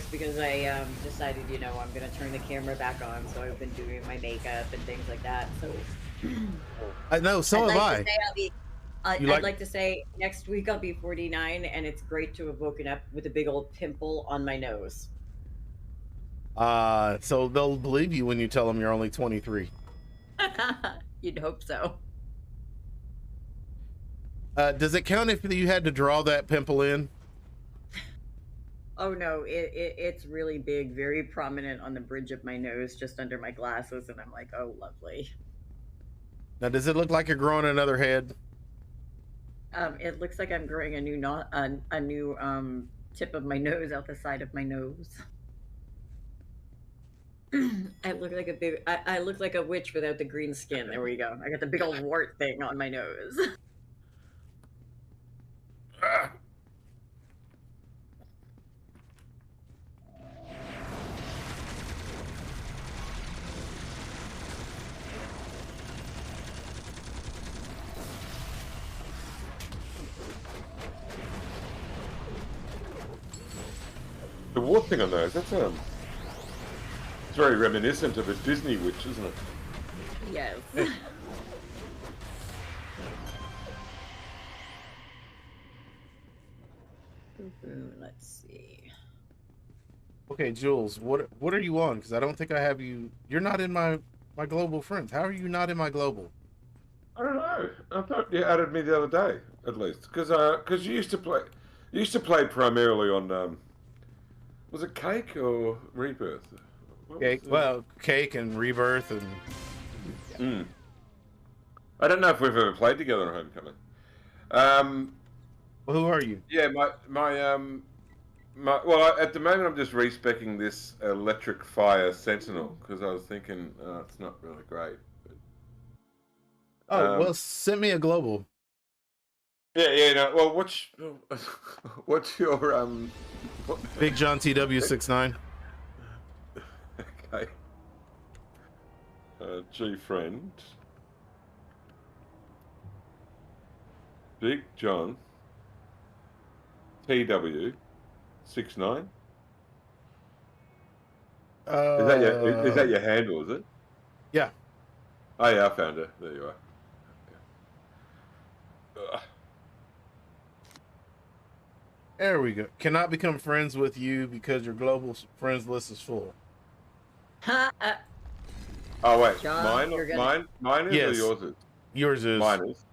because I decided, I'm gonna turn the camera back on, so I've been doing my makeup and things like that. So I know. So have I. I'd like to say next week I'll be 49, and it's great to have woken up with a big old pimple on my nose. So they'll believe you when you tell them you're only 23. You'd hope so. Does it count if you had to draw that pimple in? Oh no, it's really big, very prominent on the bridge of my nose, just under my glasses, and I'm like, oh, lovely. Now, does it look like you're growing another head? It looks like I'm growing a new tip of my nose out the side of my nose. I look like I look like a witch without the green skin. There we go. I got the big old wart thing on my nose. The wart thing on those, it's very reminiscent of a Disney witch, isn't it? Yes. Let's see. Okay, Jules, what are you on? Because I don't think I have you. You're not in my global friends. How are you not in my global? I don't know. I thought you added me the other day, at least, because you used to play primarily on was it Cake or Rebirth? Cake. Well, Cake and Rebirth and. Yeah. I don't know if we've ever played together on Homecoming. Well, who are you? Yeah, at the moment I'm just respecking this Electric Fire Sentinel because I was thinking it's not really great. But, well, send me a global. Yeah. No, well, what's your Big John TW69. Okay. G friend. Big John TW69. Is that your handle, is it? Yeah. Oh yeah, I found her. There you are. There we go. Cannot become friends with you because your global friends list is full. Ha! Oh wait, John, you're gonna- mine is Yes. or yours is? Yours is. Mine is.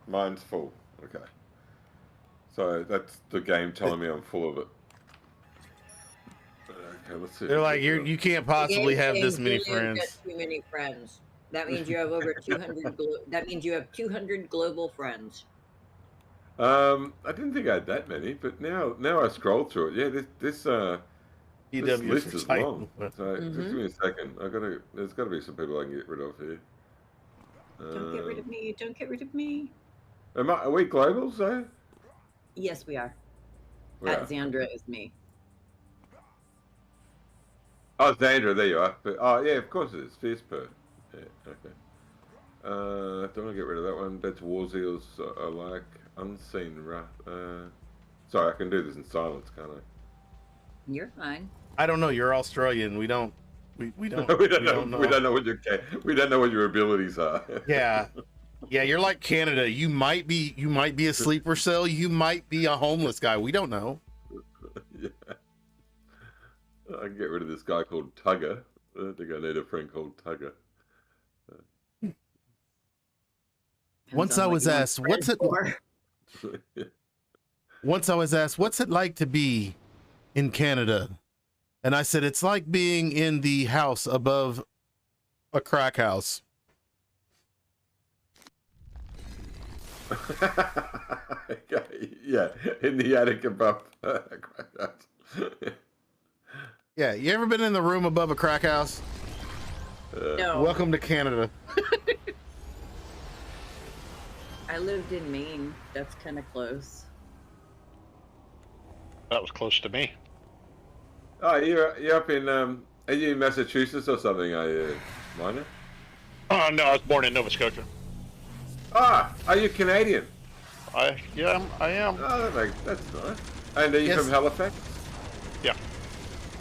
Mine's full. Okay. So that's the game telling me I'm full of it. Okay, let's see. They're like, you can't possibly have this many Julian's got friends. too many friends. That means you have over 200. That means you have 200 global friends. I didn't think I had that many, but now I scroll through it. Yeah, this EW list for is Titan. long. So just give me a second. There's gotta be some people I can get rid of here. Don't get rid of me. Don't get rid of me. Are we globals though? Yes, we are. We are. Xandra is me. Oh, Xandra, there you are. But, oh, yeah, of course it is. Fierce Per. Yeah, okay. Don't want to get rid of that one. That's Warseals. I like. Unseen Wrath. Sorry, I can do this in silence, can't I? You're fine. I don't know. You're Australian. We don't. We don't. we don't know. We don't know what your abilities are. Yeah. Yeah, you're like Canada. You might be a sleeper cell. You might be a homeless guy. We don't know. Yeah. I can get rid of this guy called Tugger. I think I need a friend called Tugger. Once I was asked, what's it like to be in Canada? And I said, it's like being in the house above a crack house. Okay, yeah, in the attic above. Yeah, you ever been in the room above a crack house? No. Welcome to Canada. I lived in Maine. That's kind of close. That was close to me. Oh, you're up in are you in Massachusetts or something? Are you, Minor? Oh no, I was born in Nova Scotia. Ah, are you Canadian? I am. Oh, that's nice. And are you from Halifax? Yeah,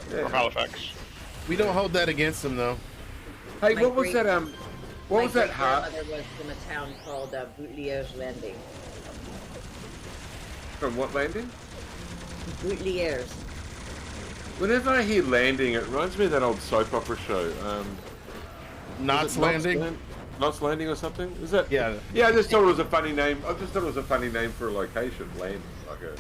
Yeah. from Halifax. We don't hold that against them, though. Hey, My what was great- that? What was that My heart grandmother was from a town called Boutlier's Landing. from? What landing? Boutlier's. Whenever I hear landing, it reminds me of that old soap opera show. Knots Landing. Knots Landing or something? Is that? Yeah. Yeah, I just thought it was a funny name. I just thought it was a funny name for a location. Landing, like a. Oh,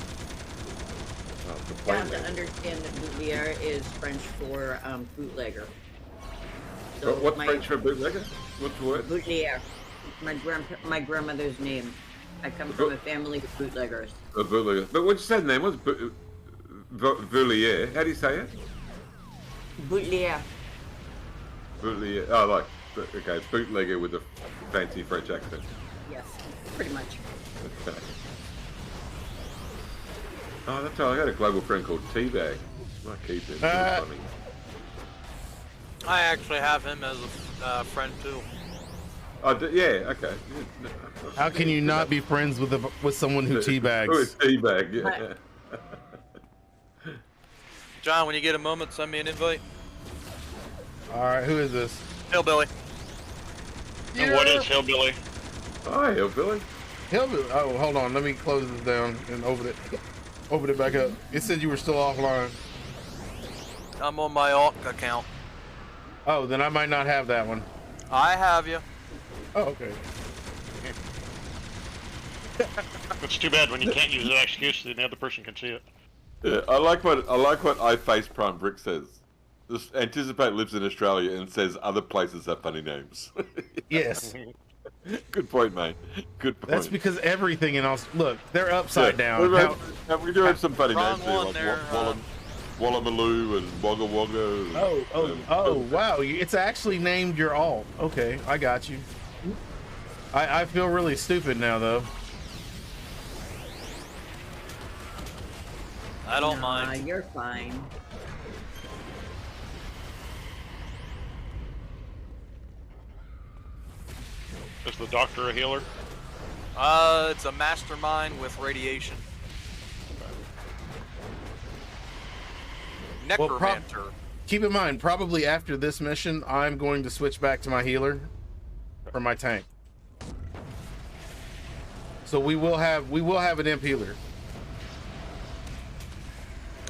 the You plane have to landing. understand that bootlier is French for bootlegger. What's my- French for bootlegger? What's the word? Bootlier. My grandmother's name. I come from a family of bootleggers. A bootlegger. But what you said the name was Voulier. How do you say it? Bootlier. Bootlegger. Oh, like okay, bootlegger with a fancy French accent. Yes, pretty much. Okay. Oh, that's right. I got a global friend called Teabag. Might keep him. He's funny. I actually have him as a friend too. Oh, yeah. Okay. How can you not be friends with someone who Oh, teabags? it's Teabag. Yeah. John, when you get a moment, send me an invite. All right, who is this? Hillbilly. And what is hillbilly? Hi, Hillbilly. Oh, hold on. Let me close this down and open it back up. It said you were still offline. I'm on my alt account. Oh, then I might not have that one. I have you. Oh, okay. It's too bad when you can't use that excuse, then the other person can see it. Yeah, I like what I Face Prime Brick says. Just Anticipate lives in Australia and says other places have funny names. Yes. Good point, mate. Good point. That's because everything in look, they're upside down. We do have some funny Wrong names here, one like there, Wallamaloo and Wagga Wagga. And, Oh, wow. It's actually named your alt. Okay, I got you. I feel really stupid now, though. I don't mind. You're fine. Is the doctor a healer? It's a mastermind with radiation. Well, Necromancer. Keep in mind, probably after this mission, I'm going to switch back to my healer for my tank. So we will have an imp healer.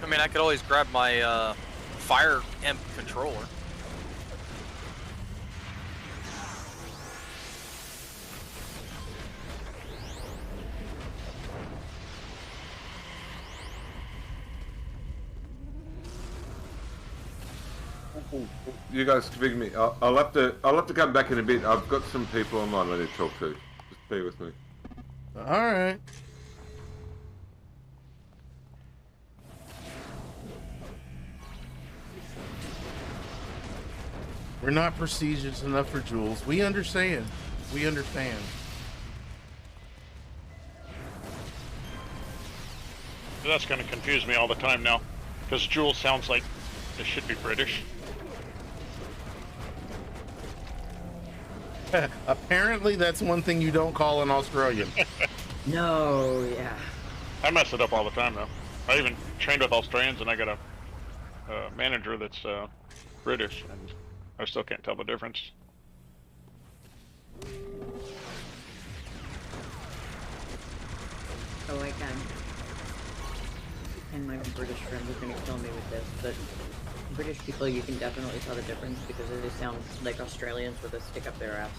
I mean, I could always grab my fire imp controller. You guys forgive me. I'll have to come back in a bit. I've got some people online I need to talk to. Just bear with me. All right. We're not prestigious enough for Jules. We understand. We understand. That's going to confuse me all the time now, because Jules sounds like it should be British. Apparently, that's one thing you don't call an Australian. No, yeah. I mess it up all the time, though. I even trained with Australians, and I got a manager that's British, and I still can't tell the difference. Oh, I can. And my British friends are going to kill me with this, but British people, you can definitely tell the difference because they sound like Australians with a stick up their ass.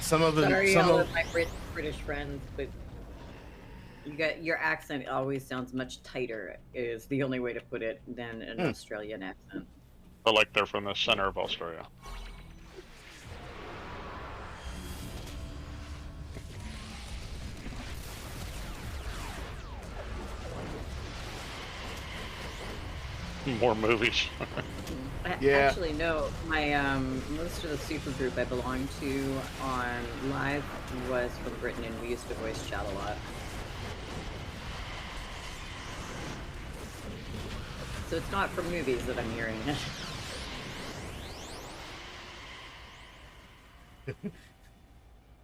Some of the Sorry, some all of of my British friends, but you got your accent always sounds much tighter. Is the only way to put it than an Australian accent. But like they're from the center of Australia. More movies. Yeah. Actually, no. My most of the super group I belonged to on live was from Britain, and we used to voice chat a lot. So it's not from movies that I'm hearing.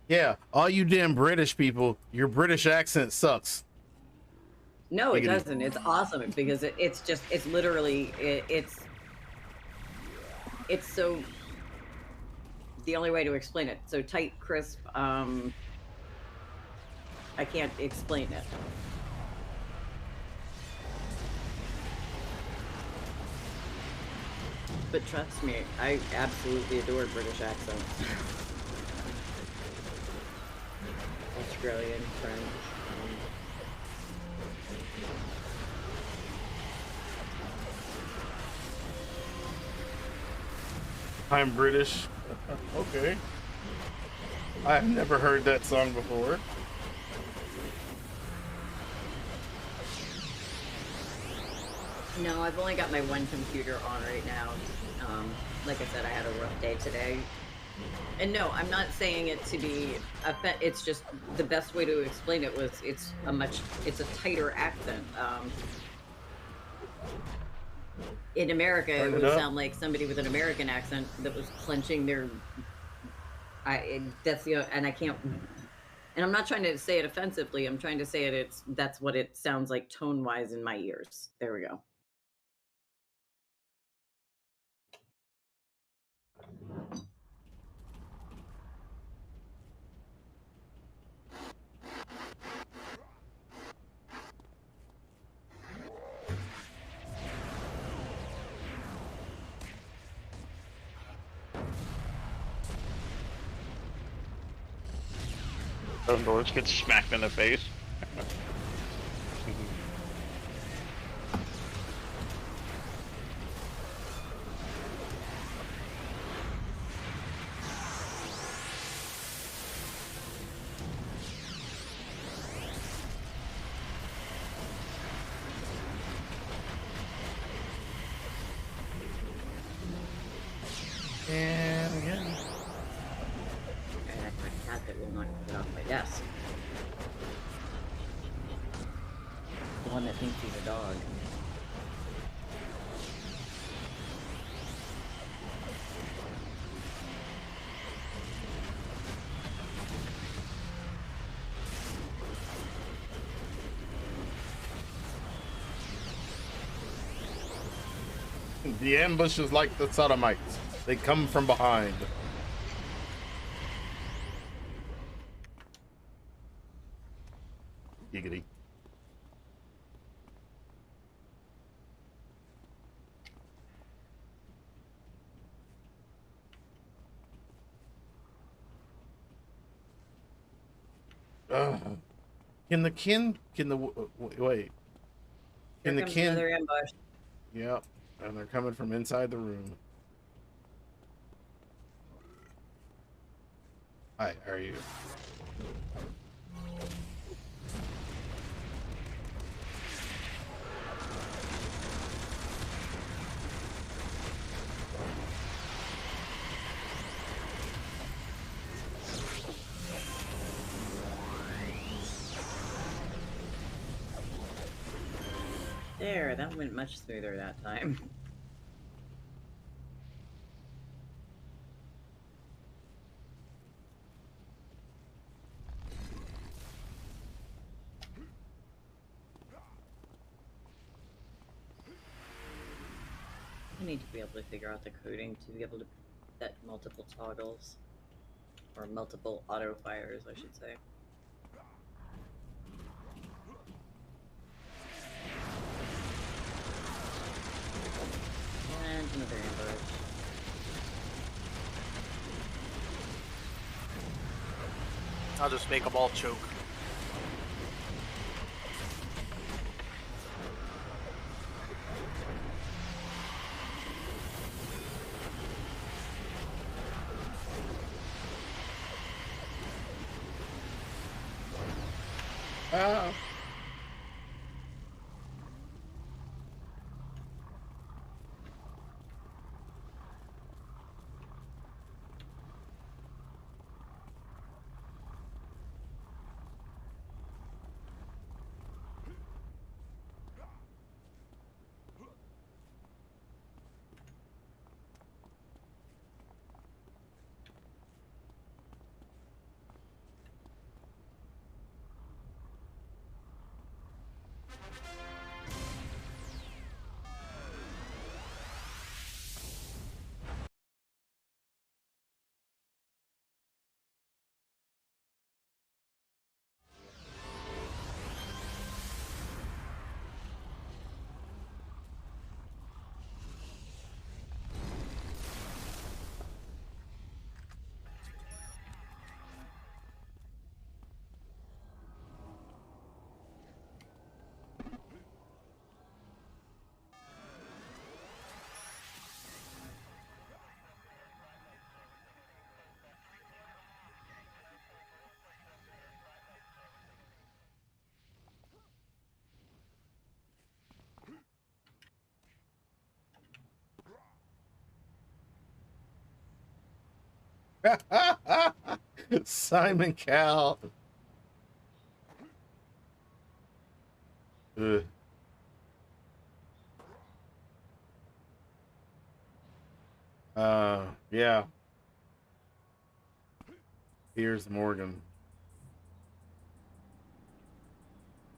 yeah, all you damn British people, your British accent sucks. No, it Giggity. doesn't. It's awesome because it's just it's literally it's so the only way to explain it. So tight, crisp. I can't explain it. But trust me, I absolutely adore British accents. Australian, French. I'm British. Okay. I've never heard that song before. No, I've only got my one computer on right now. Like I said, I had a rough day today. And no, I'm not saying it to be it's just the best way to explain it was it's a tighter accent. In America, it would sound like somebody with an American accent that was clenching their. That's the and I can't. And I'm not trying to say it offensively. I'm trying to say that's what it sounds like tone wise in my ears. There we go. Those doors get smacked in the face. And again. And that's my cat that will not get off my desk. The one that thinks he's a dog. The ambush is like the sodomites. They come from behind. Can the wait? Can Here the comes another ambush. Yep, and they're coming from inside the room. Hi, how are you? There, that went much smoother that time. I need to be able to figure out the coding to be able to set multiple toggles. Or multiple auto fires, I should say. And another ambush. I'll just make them all choke. Ah. Simon Cowell. Ugh. Yeah. Here's Morgan.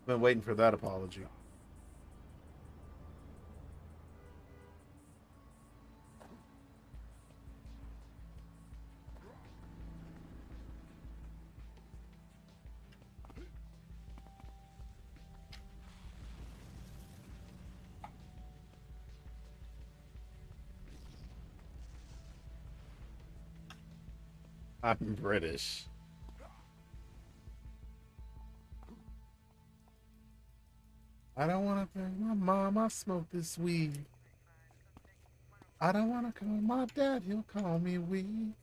Been waiting for that apology. I'm British. I don't want to thank my mom. I smoke this weed. I don't want to call my dad. He'll call me weed.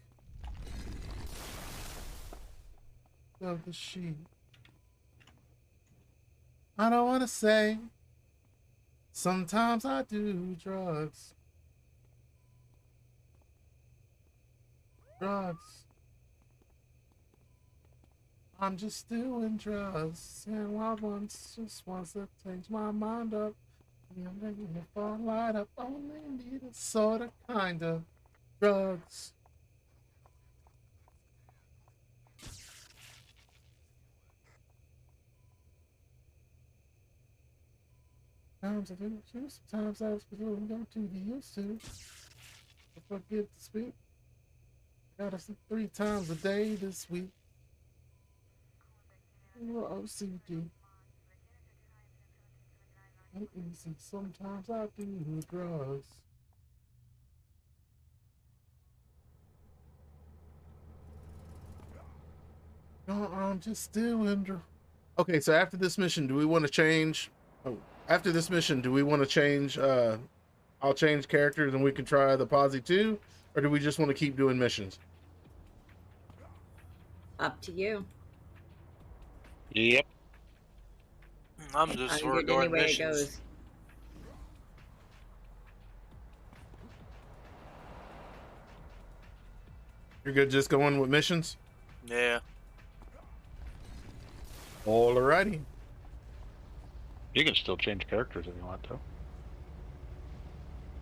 Of the sheep. I don't want to say. Sometimes I do drugs. Drugs. I'm just doing drugs. And I just wants to change my mind up. I'm making it fall light up. Only need a sort of kind of drugs. Sometimes I do too. Sometimes I was don't do the used to. If I get to speak, gotta sleep 3 times a day this week. OCD. Ain't easy. Sometimes I do drugs. I'm just doing. Okay, so after this mission, do we want to change? Oh, after this mission, do we want to change? I'll change characters and we can try the posse too, or do we just want to keep doing missions? Up to you. Yep. I'm just I'm for good any doing way it missions. goes. You're good just going with missions? Yeah. Alrighty. You can still change characters if you want to. All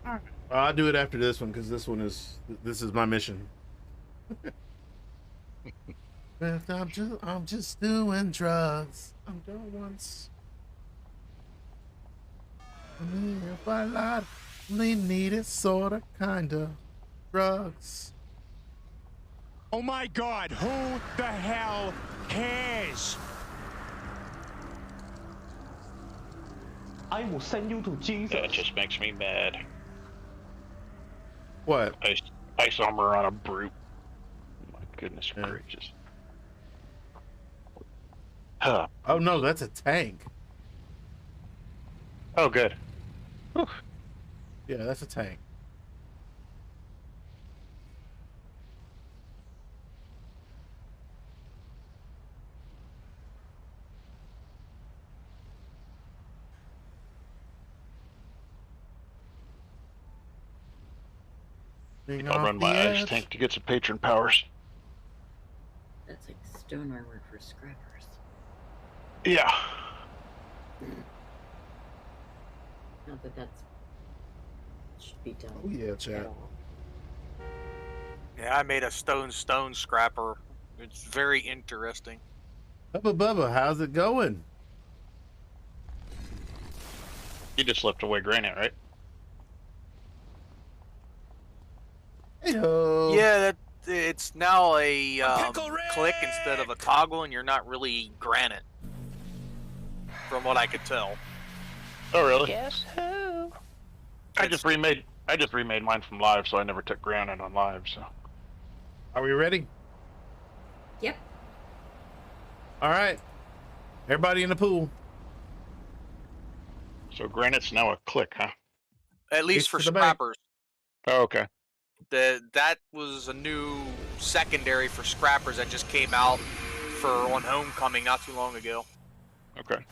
right. I'll do it after this one because this is my mission. I'm just doing drugs. I'm doing once. If I lied, we needed sorta, kinda drugs. Oh my God, who the hell cares? I will send you to Jesus. That just makes me mad. What? Ice armor on a brute. My goodness Yeah. gracious. Huh. Oh no, that's a tank. Oh, good. Whew. Yeah, that's a tank. I'll run my ice tank to get some patron powers. That's like stone armor for scrappers. Yeah. Not that that's should be done. Oh yeah, chat. Yeah, I made a stone scrapper. It's very interesting. Bubba, how's it going? You just left away granite, right? Hey-ho. Yeah, it's now a click instead of a toggle, and you're not really granite, from what I could tell. Oh, really? Guess who? I just remade mine from live, so I never took granite on live. So. Are we ready? Yep. All right. Everybody in the pool. So granite's now a click, huh? At least It's for for the bank. scrappers. Oh, okay. That was a new secondary for scrappers that just came out on Homecoming not too long ago. Okay.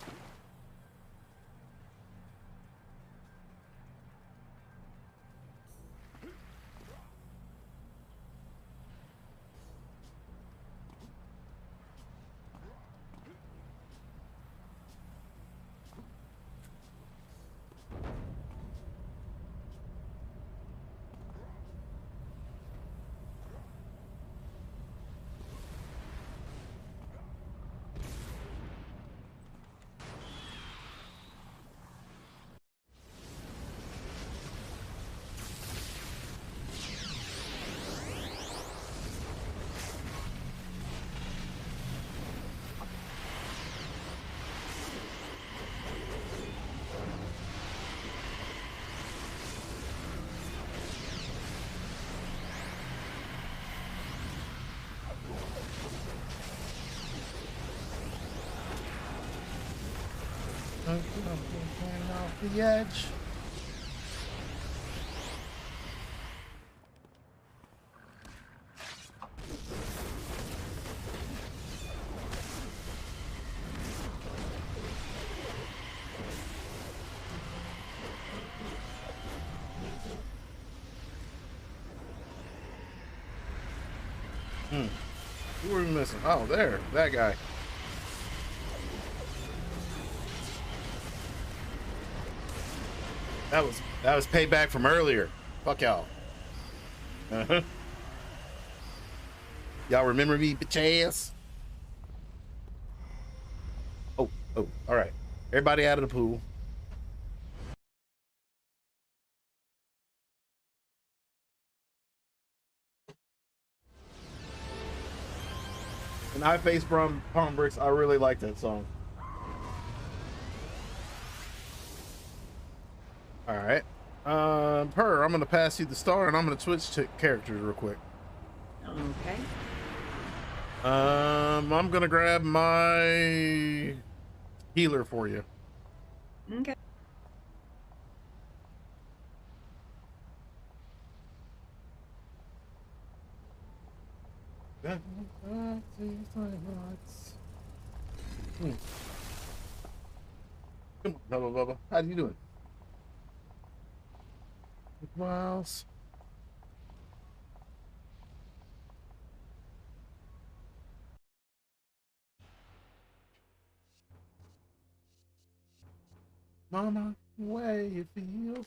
Off the edge. Who are we missing? Oh, there, that guy. That was payback from earlier. Fuck y'all. Y'all remember me, bitch ass? Oh, all right. Everybody out of the pool. And I Face from Palm Bricks. I really like that song. All right. Per, I'm gonna pass you the star, and I'm gonna switch to characters real quick. Okay. I'm gonna grab my healer for you. Okay. Come on, Bubba. How you doing? Miles. Mama, way you feel.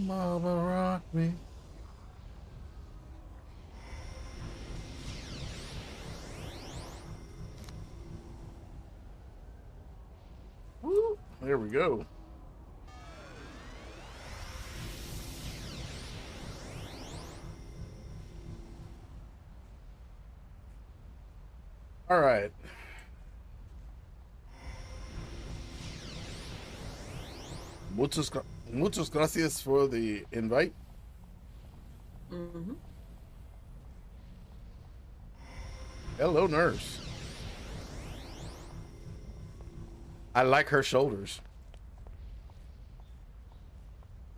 Mama, rock me. Woo. There we go. All right. Muchas gracias for the invite. Mm-hmm. Hello, nurse. I like her shoulders.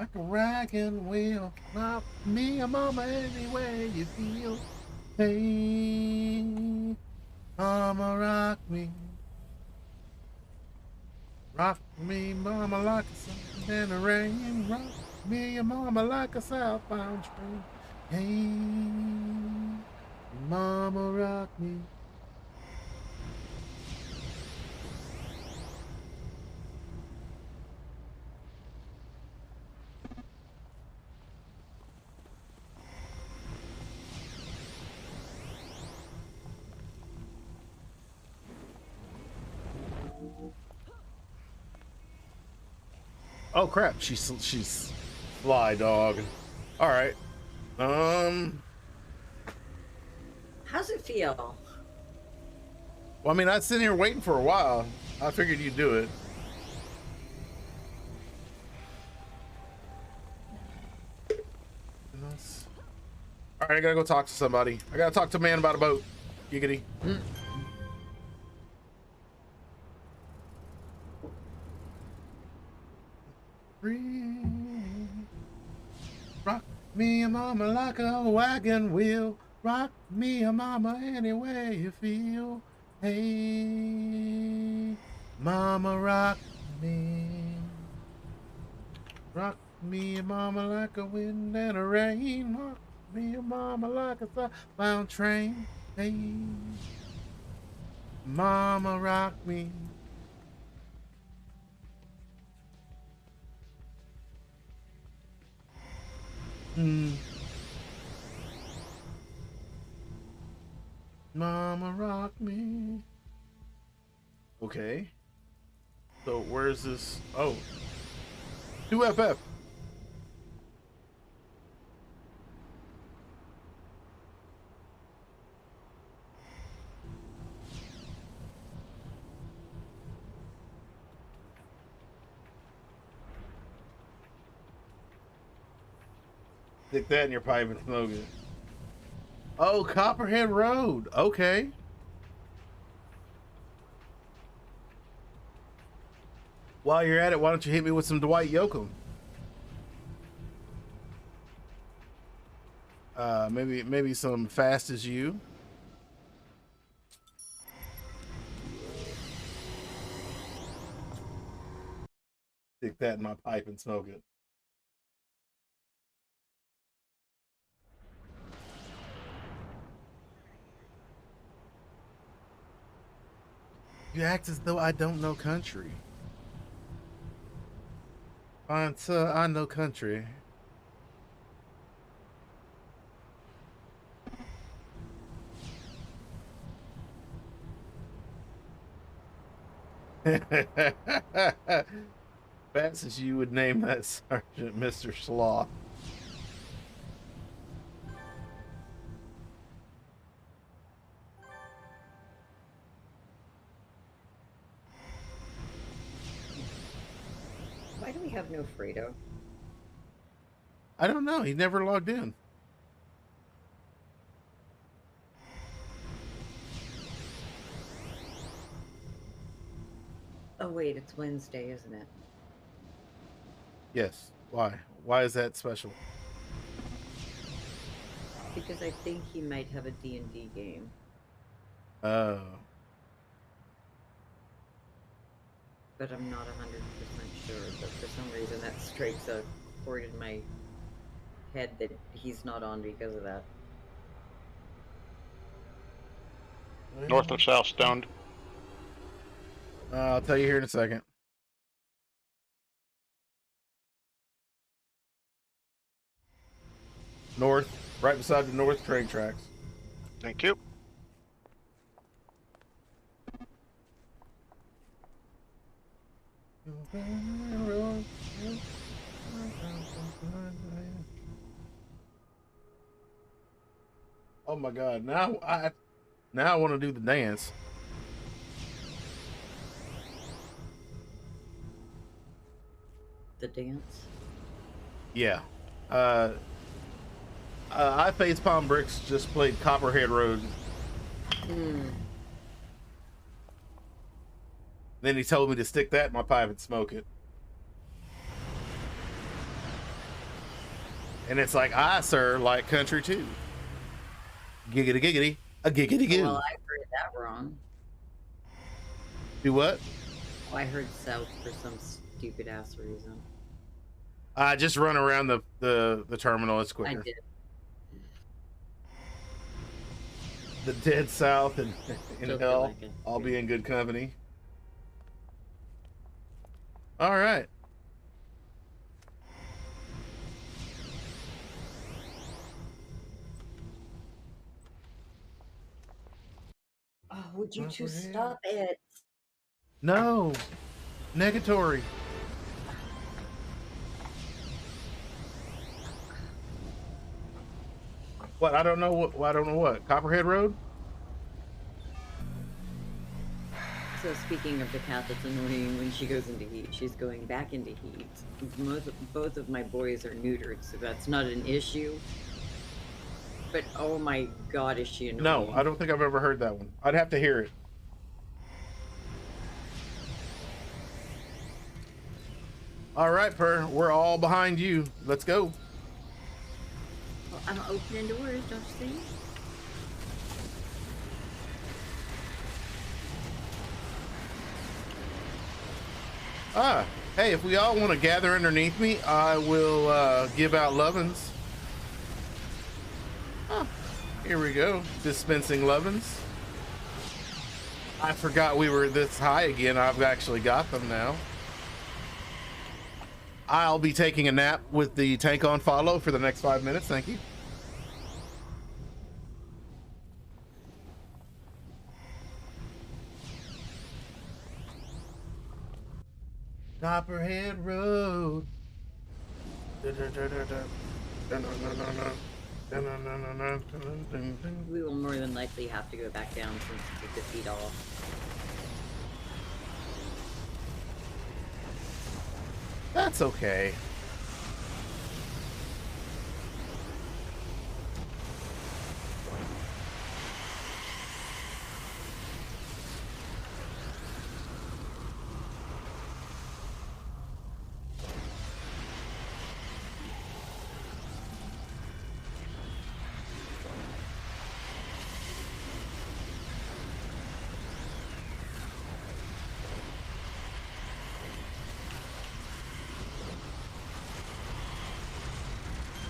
Like a wagon wheel, not me or mama any way you feel. Hey, mama, rock me. Rock me, mama, like a sun in the rain. Rock me and mama like a southbound train. Hey, mama, rock me. Oh crap, she's fly dog. All right. How's it feel? Well, I mean, I'd sitting here waiting for a while. I figured you'd do it. All right, I gotta go talk to somebody. I gotta talk to a man about a boat. Giggity. Rock me and mama like a wagon wheel. Rock me and mama any way you feel. Hey, mama, rock me. Rock me and mama like a wind and a rain. Rock me and mama like a southbound train. Hey, mama, rock me. Mama, rock me. Okay. So where's this? Oh, 2FF. Stick that in your pipe and smoke it. Oh, Copperhead Road. Okay. While you're at it, why don't you hit me with some Dwight Yoakam? Maybe some Fast as You. Stick that in my pipe and smoke it. You act as though I don't know country. Fine, sir, I know country. Fast as You would name that Sergeant Mr. Sloth. Fredo? I don't know. He never logged in. Oh wait, it's Wednesday, isn't it? Yes. Why? Why is that special? Because I think he might have a D&D game. Oh. But I'm not 100% sure. But for some reason that strikes a chord in my head that he's not on because of that. North or south, stoned? I'll tell you here in a second. North, right beside the north train tracks. Thank you. Oh my God! Now I want to do the dance. The dance? Yeah. I Face Palm Bricks just played Copperhead Road. Then he told me to stick that in my pipe and smoke it. And it's like, I, sir, like country too. Giggity giggity, a giggity goo. Well, I heard that wrong. Do what? Oh, I heard south for some stupid ass reason. Just run around the terminal. It's quicker. I did. The dead south and in Still hell. like it. I'll be in good company. All right. Oh, would you two stop it? No. Negatory. What? I don't know what. I don't know what. Copperhead Road? So speaking of the cat that's annoying when she goes into heat, she's going back into heat. Both of my boys are neutered, so that's not an issue. But oh my God, is she annoying? No, I don't think I've ever heard that one. I'd have to hear it. All right, Per, we're all behind you. Let's go. Well, I'm opening doors, don't you see? Hey, if we all want to gather underneath me, I will give out lovin's. Here we go. Dispensing lovin's. I forgot we were this high again. I've actually got them now. I'll be taking a nap with the tank on follow for the next 5 minutes. Thank you. Copperhead Road. We will more than likely have to go back down since we took the feet off. That's okay.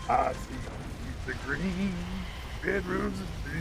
I see the green bedrooms of blue.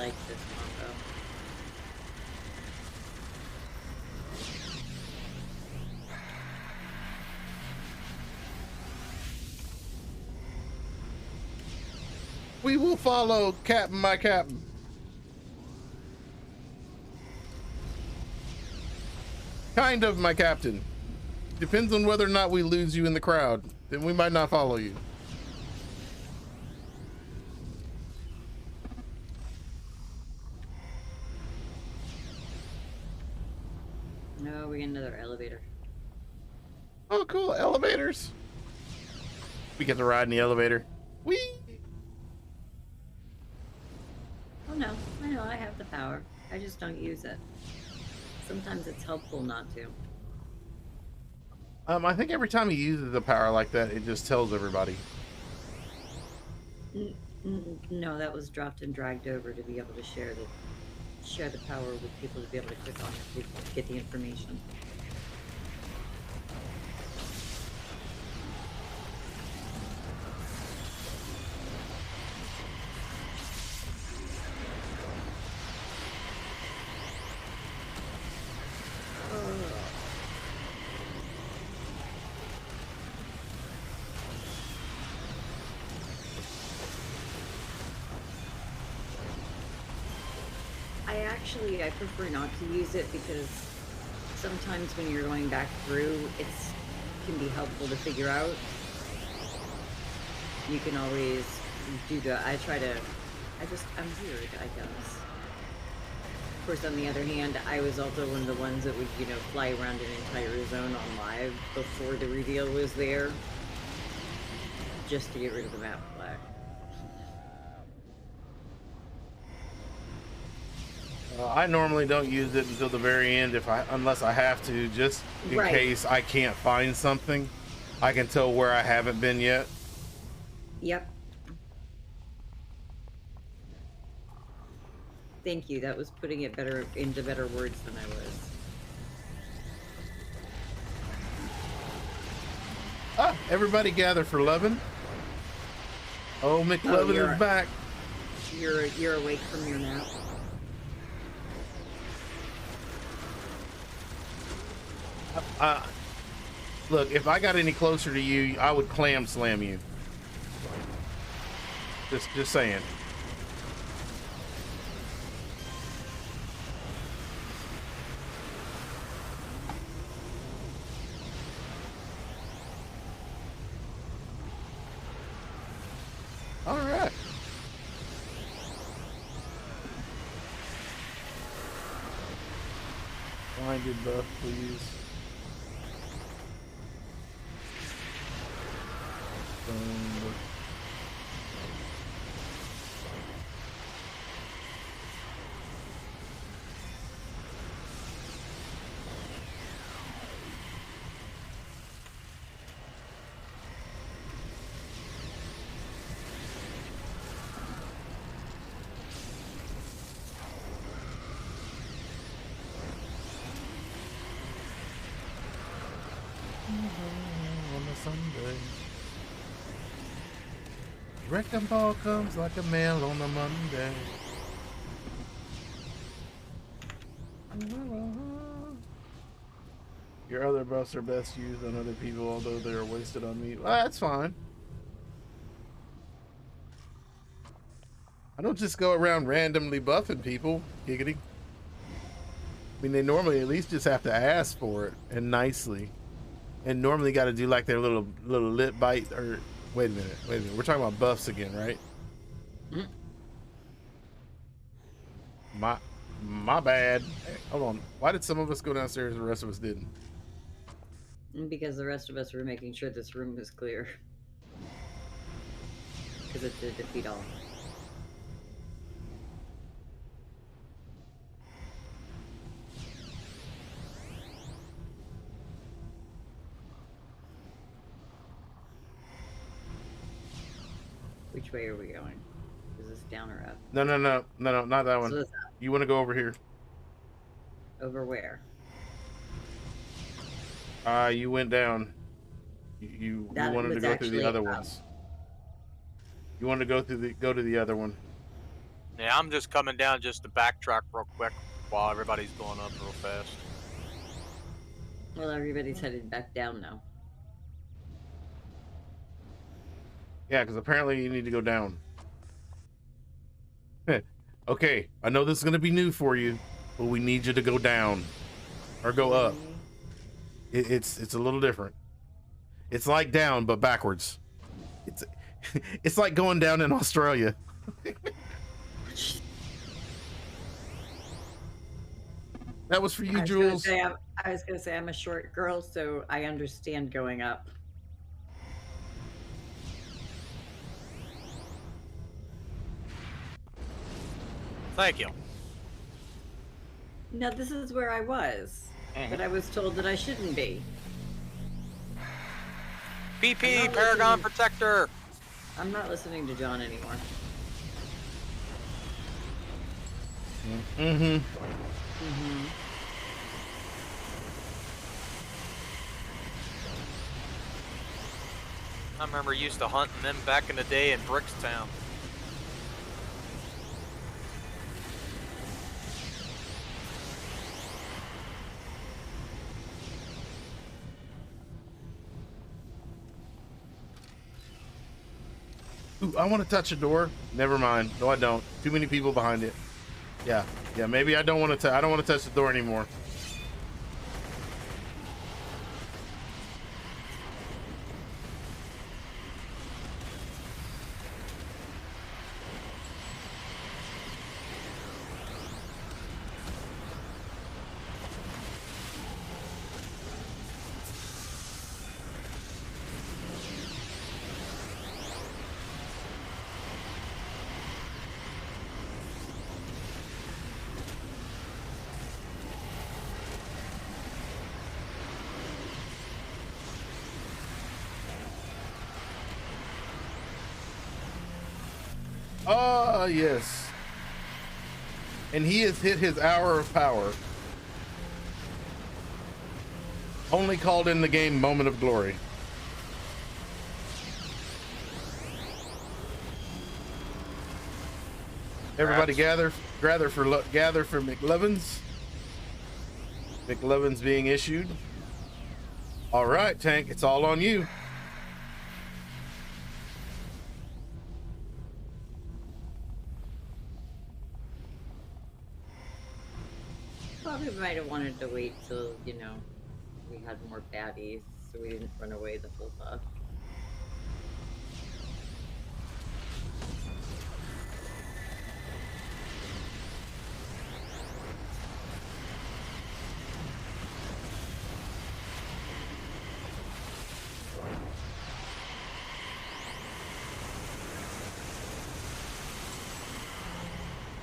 like this combo. We will follow, Captain, my Captain. Kind of, my Captain. Depends on whether or not we lose you in the crowd. Then we might not follow you. No, we get another elevator. Oh, cool. Elevators. We get to ride in the elevator. Whee! Oh no, I know I have the power. I just don't use it. Sometimes it's helpful not to. I think every time he uses the power like that, it just tells everybody. No, that was dropped and dragged over to be able to share the power with people to be able to click on it to get the information. I prefer not to use it because sometimes when you're going back through, it can be helpful to figure out. You can always do that. I'm weird, I guess. Of course, on the other hand, I was also one of the ones that would, fly around an entire zone on live before the reveal was there, just to get rid of the map flag. I normally don't use it until the very end unless I have to, just in case I can't find something. I can tell where I haven't been yet. Yep. Thank you. That was putting it into better words than I was. Ah, everybody gather for Levin. Oh, McLevin is back. You're awake from your nap. Look, if I got any closer to you, I would clam slam you. Just saying. All right. Blinded buff, please. On a Sunday. Wrecking ball comes like a mail on a Monday. Your other buffs are best used on other people, although they are wasted on me. Well, that's fine. I don't just go around randomly buffing people, giggity. I mean, they normally at least just have to ask for it, and nicely. And normally got to do like their little lip bite, or wait a minute. We're talking about buffs again, right? My bad. Hey, hold on. Why did some of us go downstairs and the rest of us didn't? Because the rest of us were making sure this room was clear. Because it's a defeat all. Which way are we going? Is this down or up? No, not that one. So you want to go over here? Over where? You went down. You wanted to go through the other ones. You wanted to go to the other one. Yeah, I'm just coming down just to backtrack real quick while everybody's going up real fast. Well, everybody's headed back down now. Yeah, because apparently you need to go down. Okay, I know this is going to be new for you, but we need you to go down or go up. It's a little different. It's like down, but backwards. It's like going down in Australia. That was for you, Jules. I was gonna say I'm a short girl, so I understand going up. Thank you. No, this is where I was, but I was told that I shouldn't be. PP, Paragon Protector! I'm not listening to John anymore. Mm-hmm. Mm-hmm. I remember used to hunting them back in the day in Brickstown. Ooh, I want to touch a door. Never mind. No, I don't. Too many people behind it. Yeah. Maybe I don't want to. I don't want to touch the door anymore. Ah, yes. And he has hit his hour of power. Only called in the game Moment of Glory. Everybody gather for McLovins. McLovins being issued. All right, Tank, it's all on you. Probably might have wanted to wait till, you know, we had more baddies, so we didn't run away the whole buff.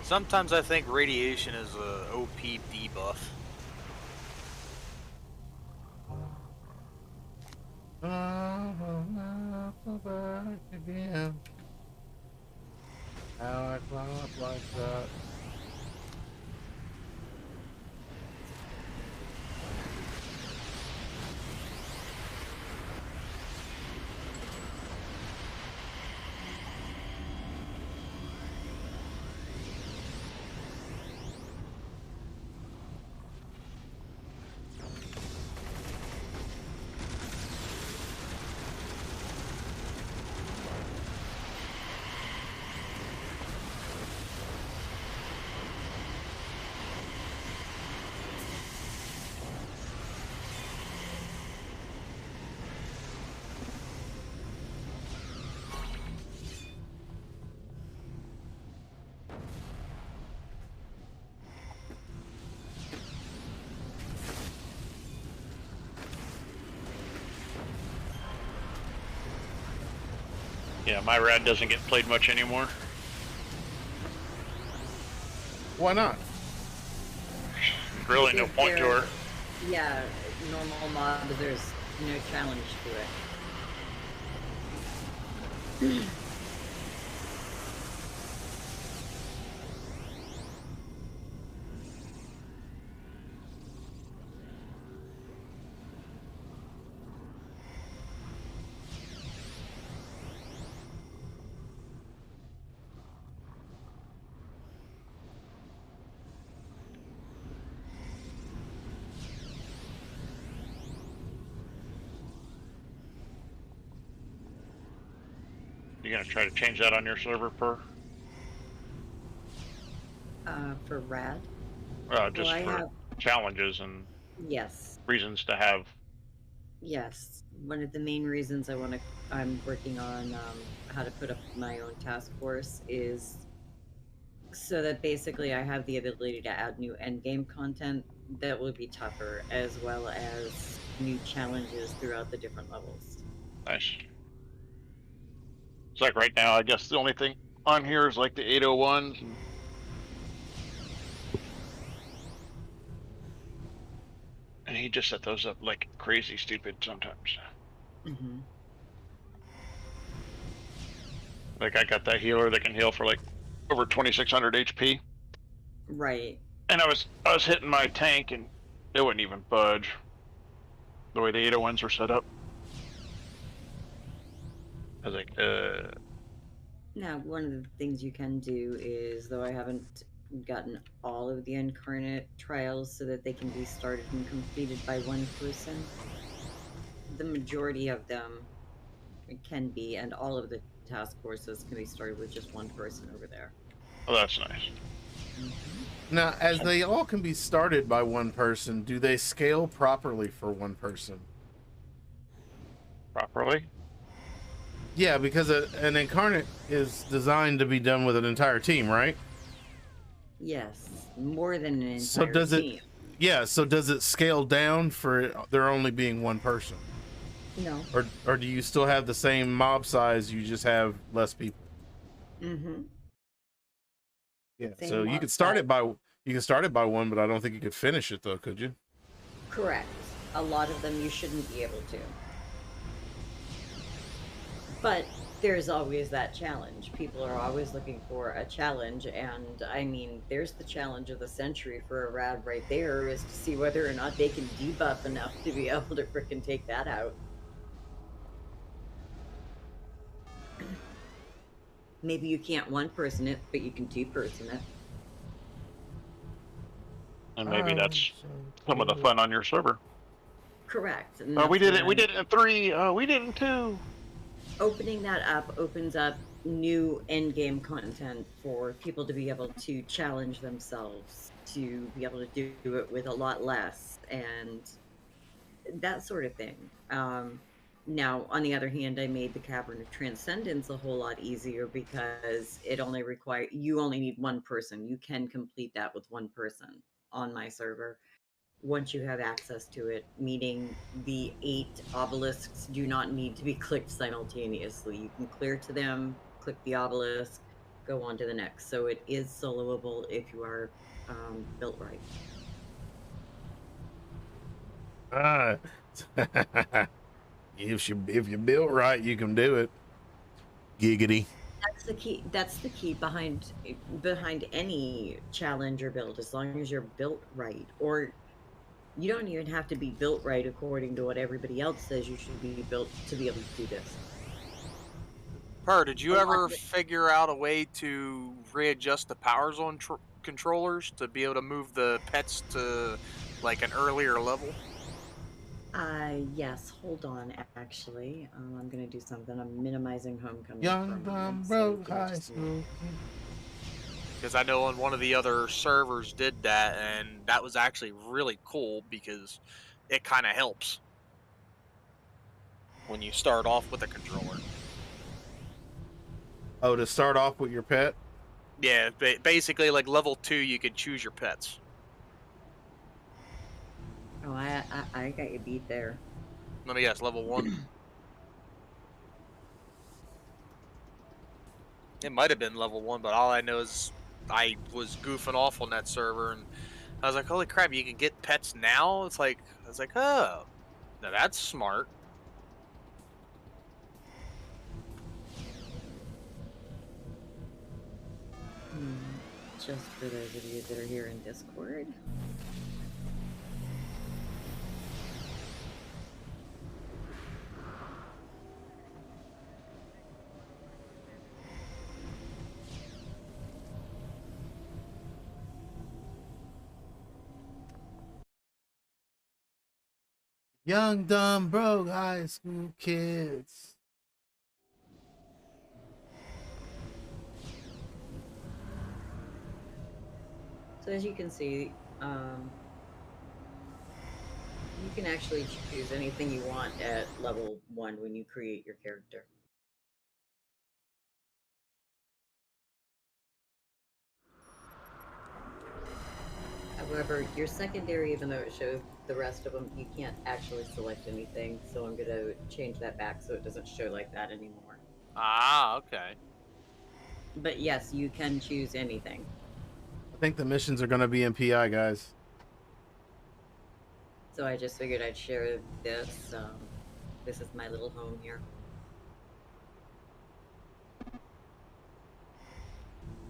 Sometimes I think radiation is a OP debuff. How I climb up like that. Yeah, my rad doesn't get played much anymore. Why not? Really, no point to her. Yeah, normal mod, there's no challenge to it. You gonna try to change that on your server per? For Rad? Just I for have, challenges and yes, reasons to have. yes. One of the main reasons I'm working on how to put up my own task force is so that basically I have the ability to add new endgame content that will be tougher, as well as new challenges throughout the different levels. Nice. It's like right now, I guess the only thing on here is like the 801s. And he just set those up like crazy stupid sometimes. Mm-hmm. Like I got that healer that can heal for like over 2600 HP. Right. And I was hitting my tank and it wouldn't even budge. The way the 801s were set up. I was like, Now, one of the things you can do is, though I haven't gotten all of the incarnate trials so that they can be started and completed by one person, the majority of them can be, and all of the task forces can be started with just one person over there. oh, that's nice. Now, as they all can be started by one person, do they scale properly for one person? Properly? Yeah, because an incarnate is designed to be done with an entire team, right? Yes, more than an entire So does it? team. Yeah. So does it scale down for there only being one person, No. or do you still have the same mob size? You just have less people. Mm-hmm. Yeah. Same So you mob could start size. it by one, but I don't think you could finish it though, could you? Correct. A lot of them you shouldn't be able to. But there's always that challenge. People are always looking for a challenge, and I mean, there's the challenge of the century for a rad right there, is to see whether or not they can debuff enough to be able to frickin' take that out. Maybe you can't one person it, but you can two person it. And maybe that's some of the fun on your server. Correct. And Oh, we that's did it. what We did it in 3. Oh, we did it in 2. opening that up opens up new end game content for people to be able to challenge themselves, to be able to do it with a lot less, and that sort of thing. Now, on the other hand, I made the Cavern of Transcendence a whole lot easier because you only need one person. You can complete that with one person on my server once you have access to it, meaning the 8 obelisks do not need to be clicked simultaneously. You can clear to them, click the obelisk, go on to the next. So it is soloable if you are built right. If you're built right, you can do it. Giggity. That's the key. That's the key behind any challenge or build. As long as you're built right, or you don't even have to be built right according to what everybody else says you should be built to be able to do this. Per, did you ever figure out a way to readjust the power zone controllers to be able to move the pets to like an earlier level? Yes, hold on, actually. I'm gonna do something. I'm minimizing homecoming. Young, dumb, broke, high school. Because I know on one of the other servers did that, and that was actually really cool because it kind of helps when you start off with a controller. Oh, to start off with your pet? Yeah, basically like level 2, you can choose your pets. Oh, I got you beat there. Let me guess, level 1? It might have been level 1, but all I know is I was goofing off on that server, and I was like, holy crap, you can get pets now? It's like, I was like, oh, now that's smart. Just for those of you that are here in Discord. Young, dumb, broke, high school kids. So as you can see, you can actually choose anything you want at level 1 when you create your character. However, your secondary, even though it shows the rest of them, you can't actually select anything. So I'm going to change that back so it doesn't show like that anymore. Ah, okay. But yes, you can choose anything. I think the missions are going to be in PI, guys. So I just figured I'd share this. This is my little home here.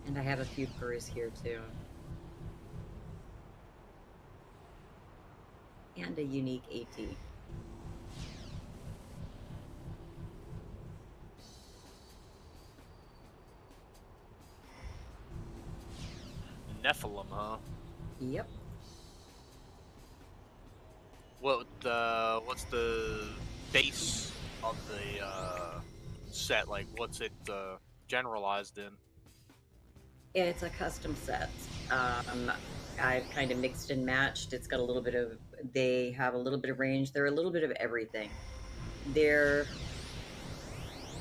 And I have a few furs here too. And a unique AT. Nephilim, huh? Yep. What's the base of the set? Like, what's it generalized in? It's a custom set. I've kind of mixed and matched. It's got a little bit of, they have a little bit of range. They're a little bit of everything. They're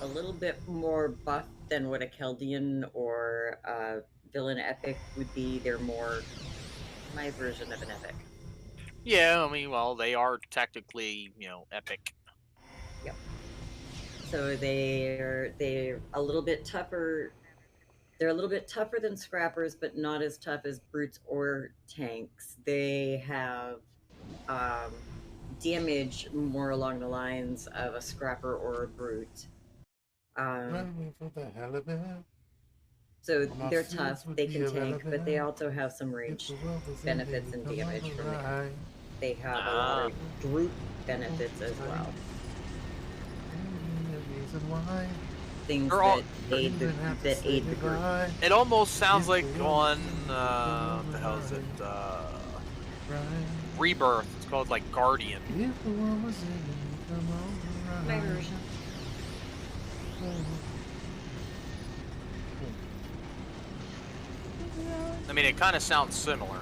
a little bit more buff than what a Chaldean or a villain epic would be. They're more my version of an epic. Yeah, I mean, well, they are technically, epic. Yep. So they're a little bit tougher. They're a little bit tougher than scrappers, but not as tough as brutes or tanks. They have damage more along the lines of a scrapper or a brute. So they're tough, they can tank, but they also have some range benefits and damage from it. They have a lot of brute benefits as well. Things that aid the group. It almost sounds like on what the hell is it? Rebirth. It's called like Guardian. My version. I mean, it kind of sounds similar.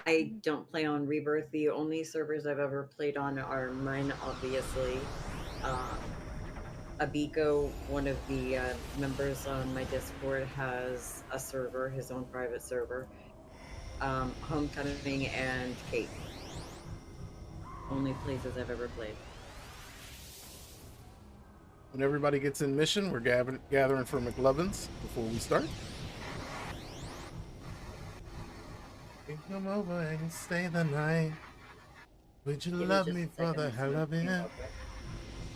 I don't play on Rebirth. The only servers I've ever played on are mine, obviously. Abiko, one of the members on my Discord, has a server, his own private server. Homecoming and Kate. Only places I've ever played. When everybody gets in mission, we're gathering for McLovin's before we start. You come over and stay the night. Would you love me for the hell of it?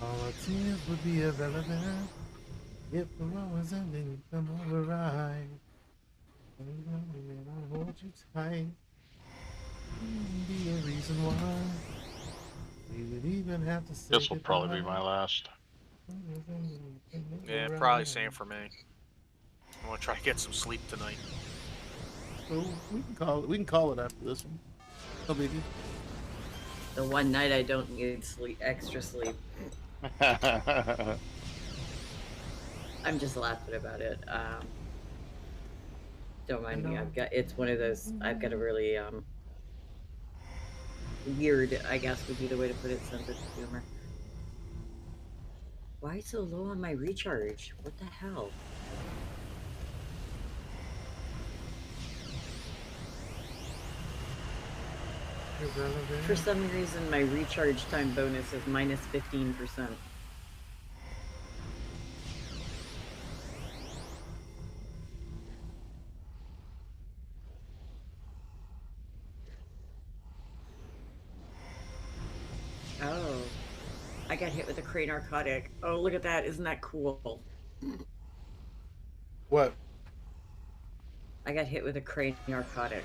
All our tears would be irrelevant if the world was ending. You come over right. I'll hold you tight. Be a reason why we would even have to say This will probably be my last. Yeah, probably same for me. I want to try to get some sleep tonight. So we can call it after this one. No biggie. The one night I don't need extra sleep. I'm just laughing about it. Don't mind me. It's one of those. I've got a really weird, I guess would be the way to put it, sense of humor. Why so low on my recharge? What the hell? For some reason, my recharge time bonus is minus 15%. Oh, I got hit with a crane narcotic. Oh, look at that. Isn't that cool? What? I got hit with a crane narcotic.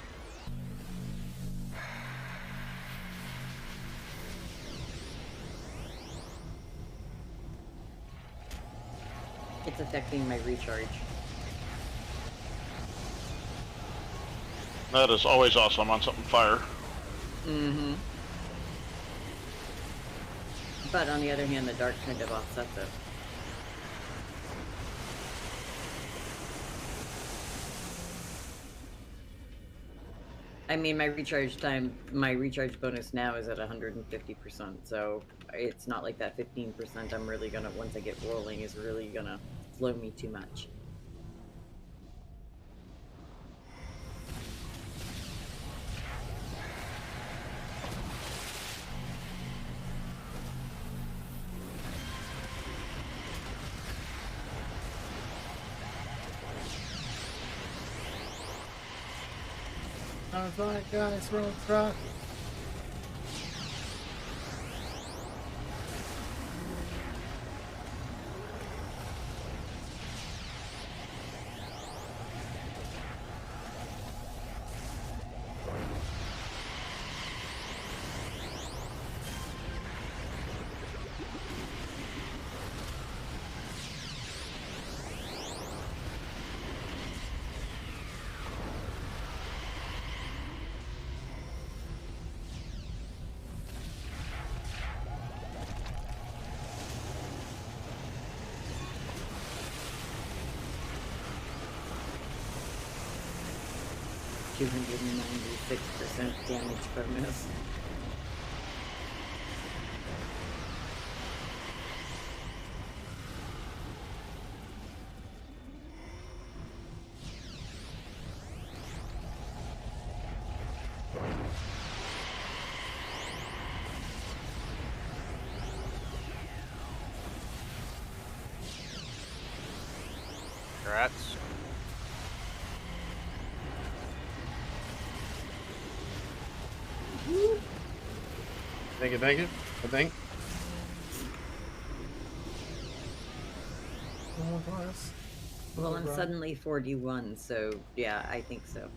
It's affecting my recharge. That is always awesome on something fire. Mm-hmm. But on the other hand, the dark kind of offsets it. I mean, my recharge bonus now is at 150%, so it's not like that 15% I'm really gonna, once I get rolling, is really gonna slow me too much. Sounds like guys from truck. %96 damage bonus. Congrats. Thank you, I think. Well, I'm suddenly 41, so yeah, I think so.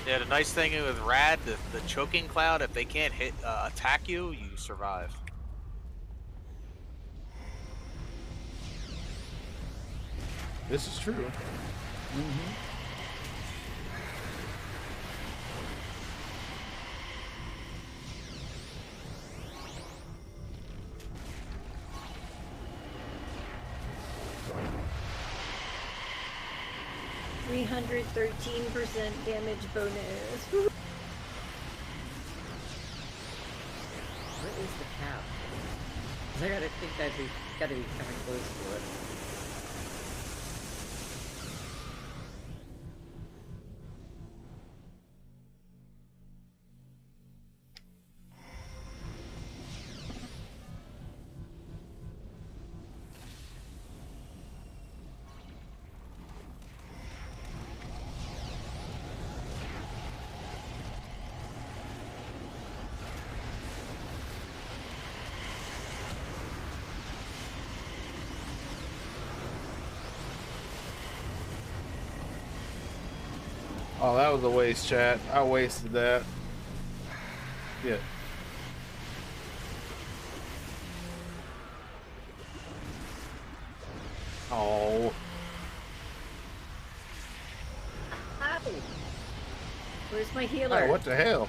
Yeah, the nice thing with Rad, the choking cloud, if they can't attack you, you survive. This is true. Mm-hmm. %13% damage bonus. Woo. What is the cap? 'Cause I gotta think that we gotta be kind of close to it. Oh, that was a waste, chat. I wasted that. Yeah. Oh. Ow! Where's my healer? Oh, what the hell?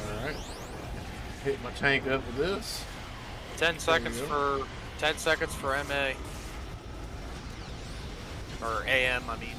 Alright. Hit my tank up with this. 10 seconds for 10 seconds for MA. Or AM, I mean.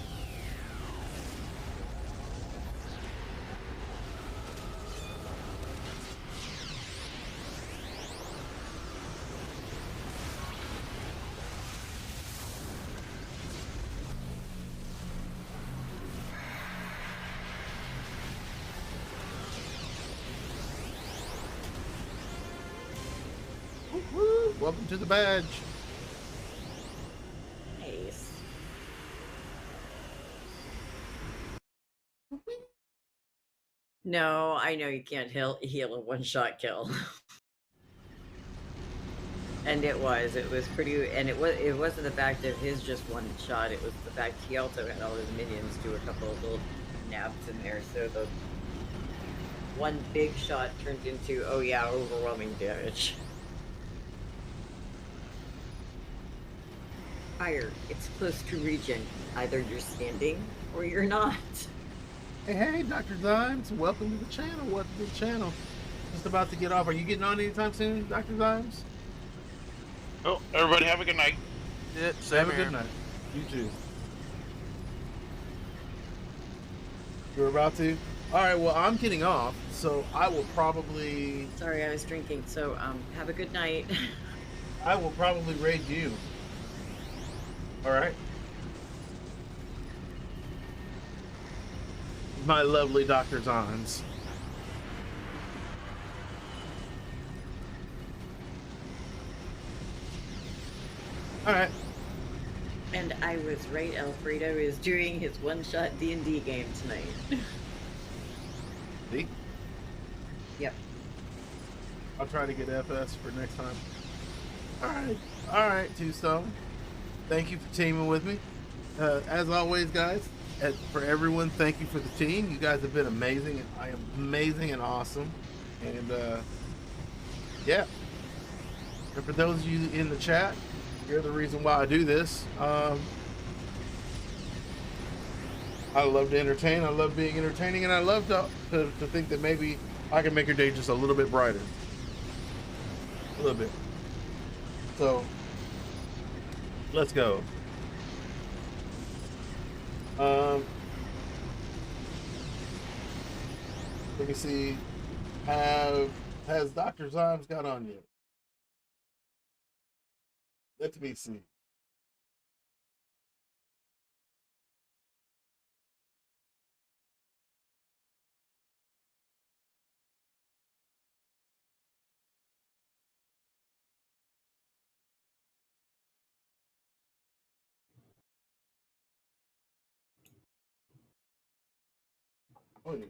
Woo! Welcome to the badge. Nice. No, I know you can't heal a one-shot kill. And it was pretty, and it wasn't the fact of his just one shot, it was the fact he also had all his minions do a couple of little nabs in there, so one big shot turned into, oh yeah, overwhelming damage. Fire, it's close to region. Either you're standing or you're not. Hey, Dr. Zymes, welcome to the channel. Welcome to the channel. Just about to get off. Are you getting on anytime soon, Dr. Zymes? Oh, everybody have a good night. Yeah, same Have a here. good night. You too. You're about to? All right, well, I'm getting off, so I will probably Sorry, I was drinking, so have a good night. raid you. All right. My lovely Dr. Zymes. All right. And I was right, Alfredo is doing his one-shot D&D game tonight. See? Yep. I'll try to get FS for next time. All right, Two Stone. Thank you for teaming with me. As always, guys, for everyone, thank you for the team. You guys have been amazing. I am amazing and awesome. And yeah. And for those of you in the chat, you're the reason why I do this. I love to entertain. I love being entertaining, and I love to think that maybe I can make your day just a little bit brighter. A little bit. So, let's go. Let me see. Has Dr. Zymes got on yet? Let me see. Oh, yeah.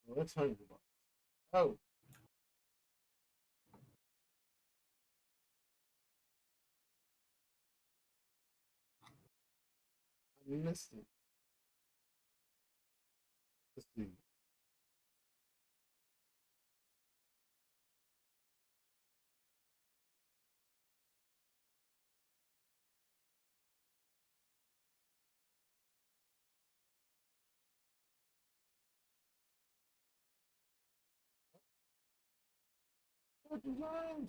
Well, that's $100. Oh, I missed it. Let's see. Dr. Zymes.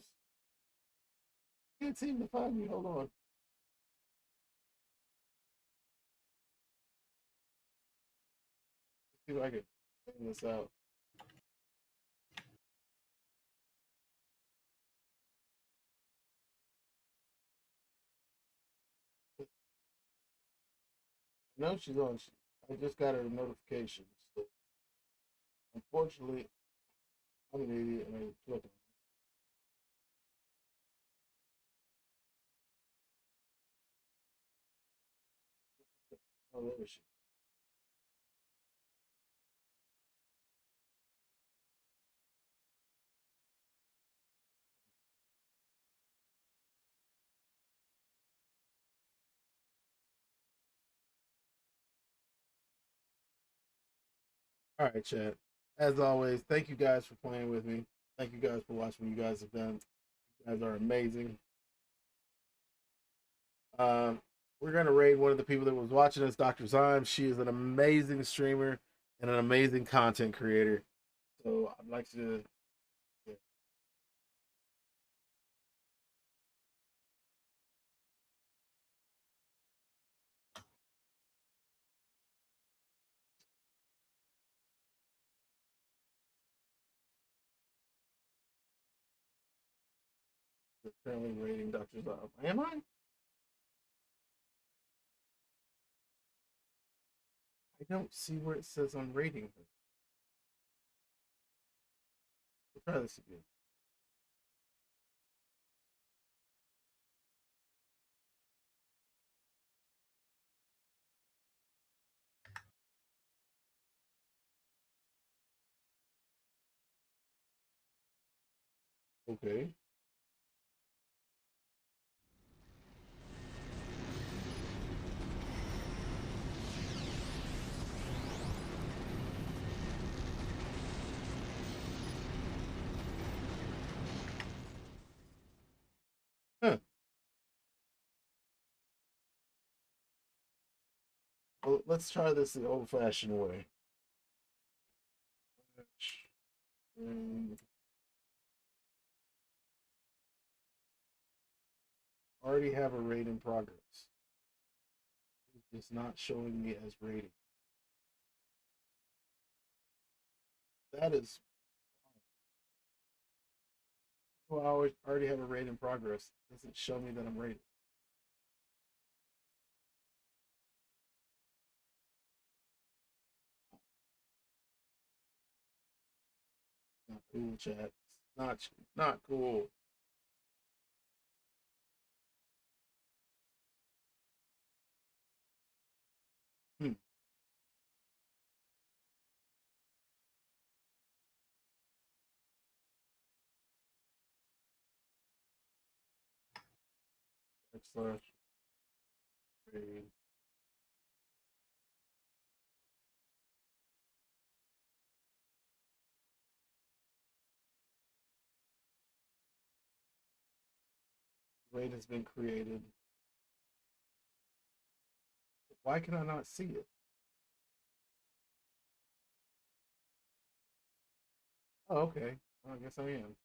Can't seem to find me. Hold on. See if I can figure this out. No, she's on. I just got her notification. So unfortunately, I'm an idiot and I click on it. Oh, there she is. All right, chat. As always, thank you guys for playing with me. Thank you guys for watching. You guys have done. You guys are amazing. Um, we're gonna raid one of the people that was watching us, Dr. Zyme. She is an amazing streamer and an amazing content creator. So I'd like to. Yeah. Currently rating Dr. Zyme. Am I? I don't see where it says I'm rating her. Let's try this again. Okay. Well, let's try this the old-fashioned way. Already have a raid in progress. It's just not showing me as rating. That is. Well, I already have a raid in progress. It doesn't show me that I'm rated. Not cool, chat. Not cool. Hmm. Slash raid. Raid has been created. Why can I not see it? Oh, okay. Well, I guess I am.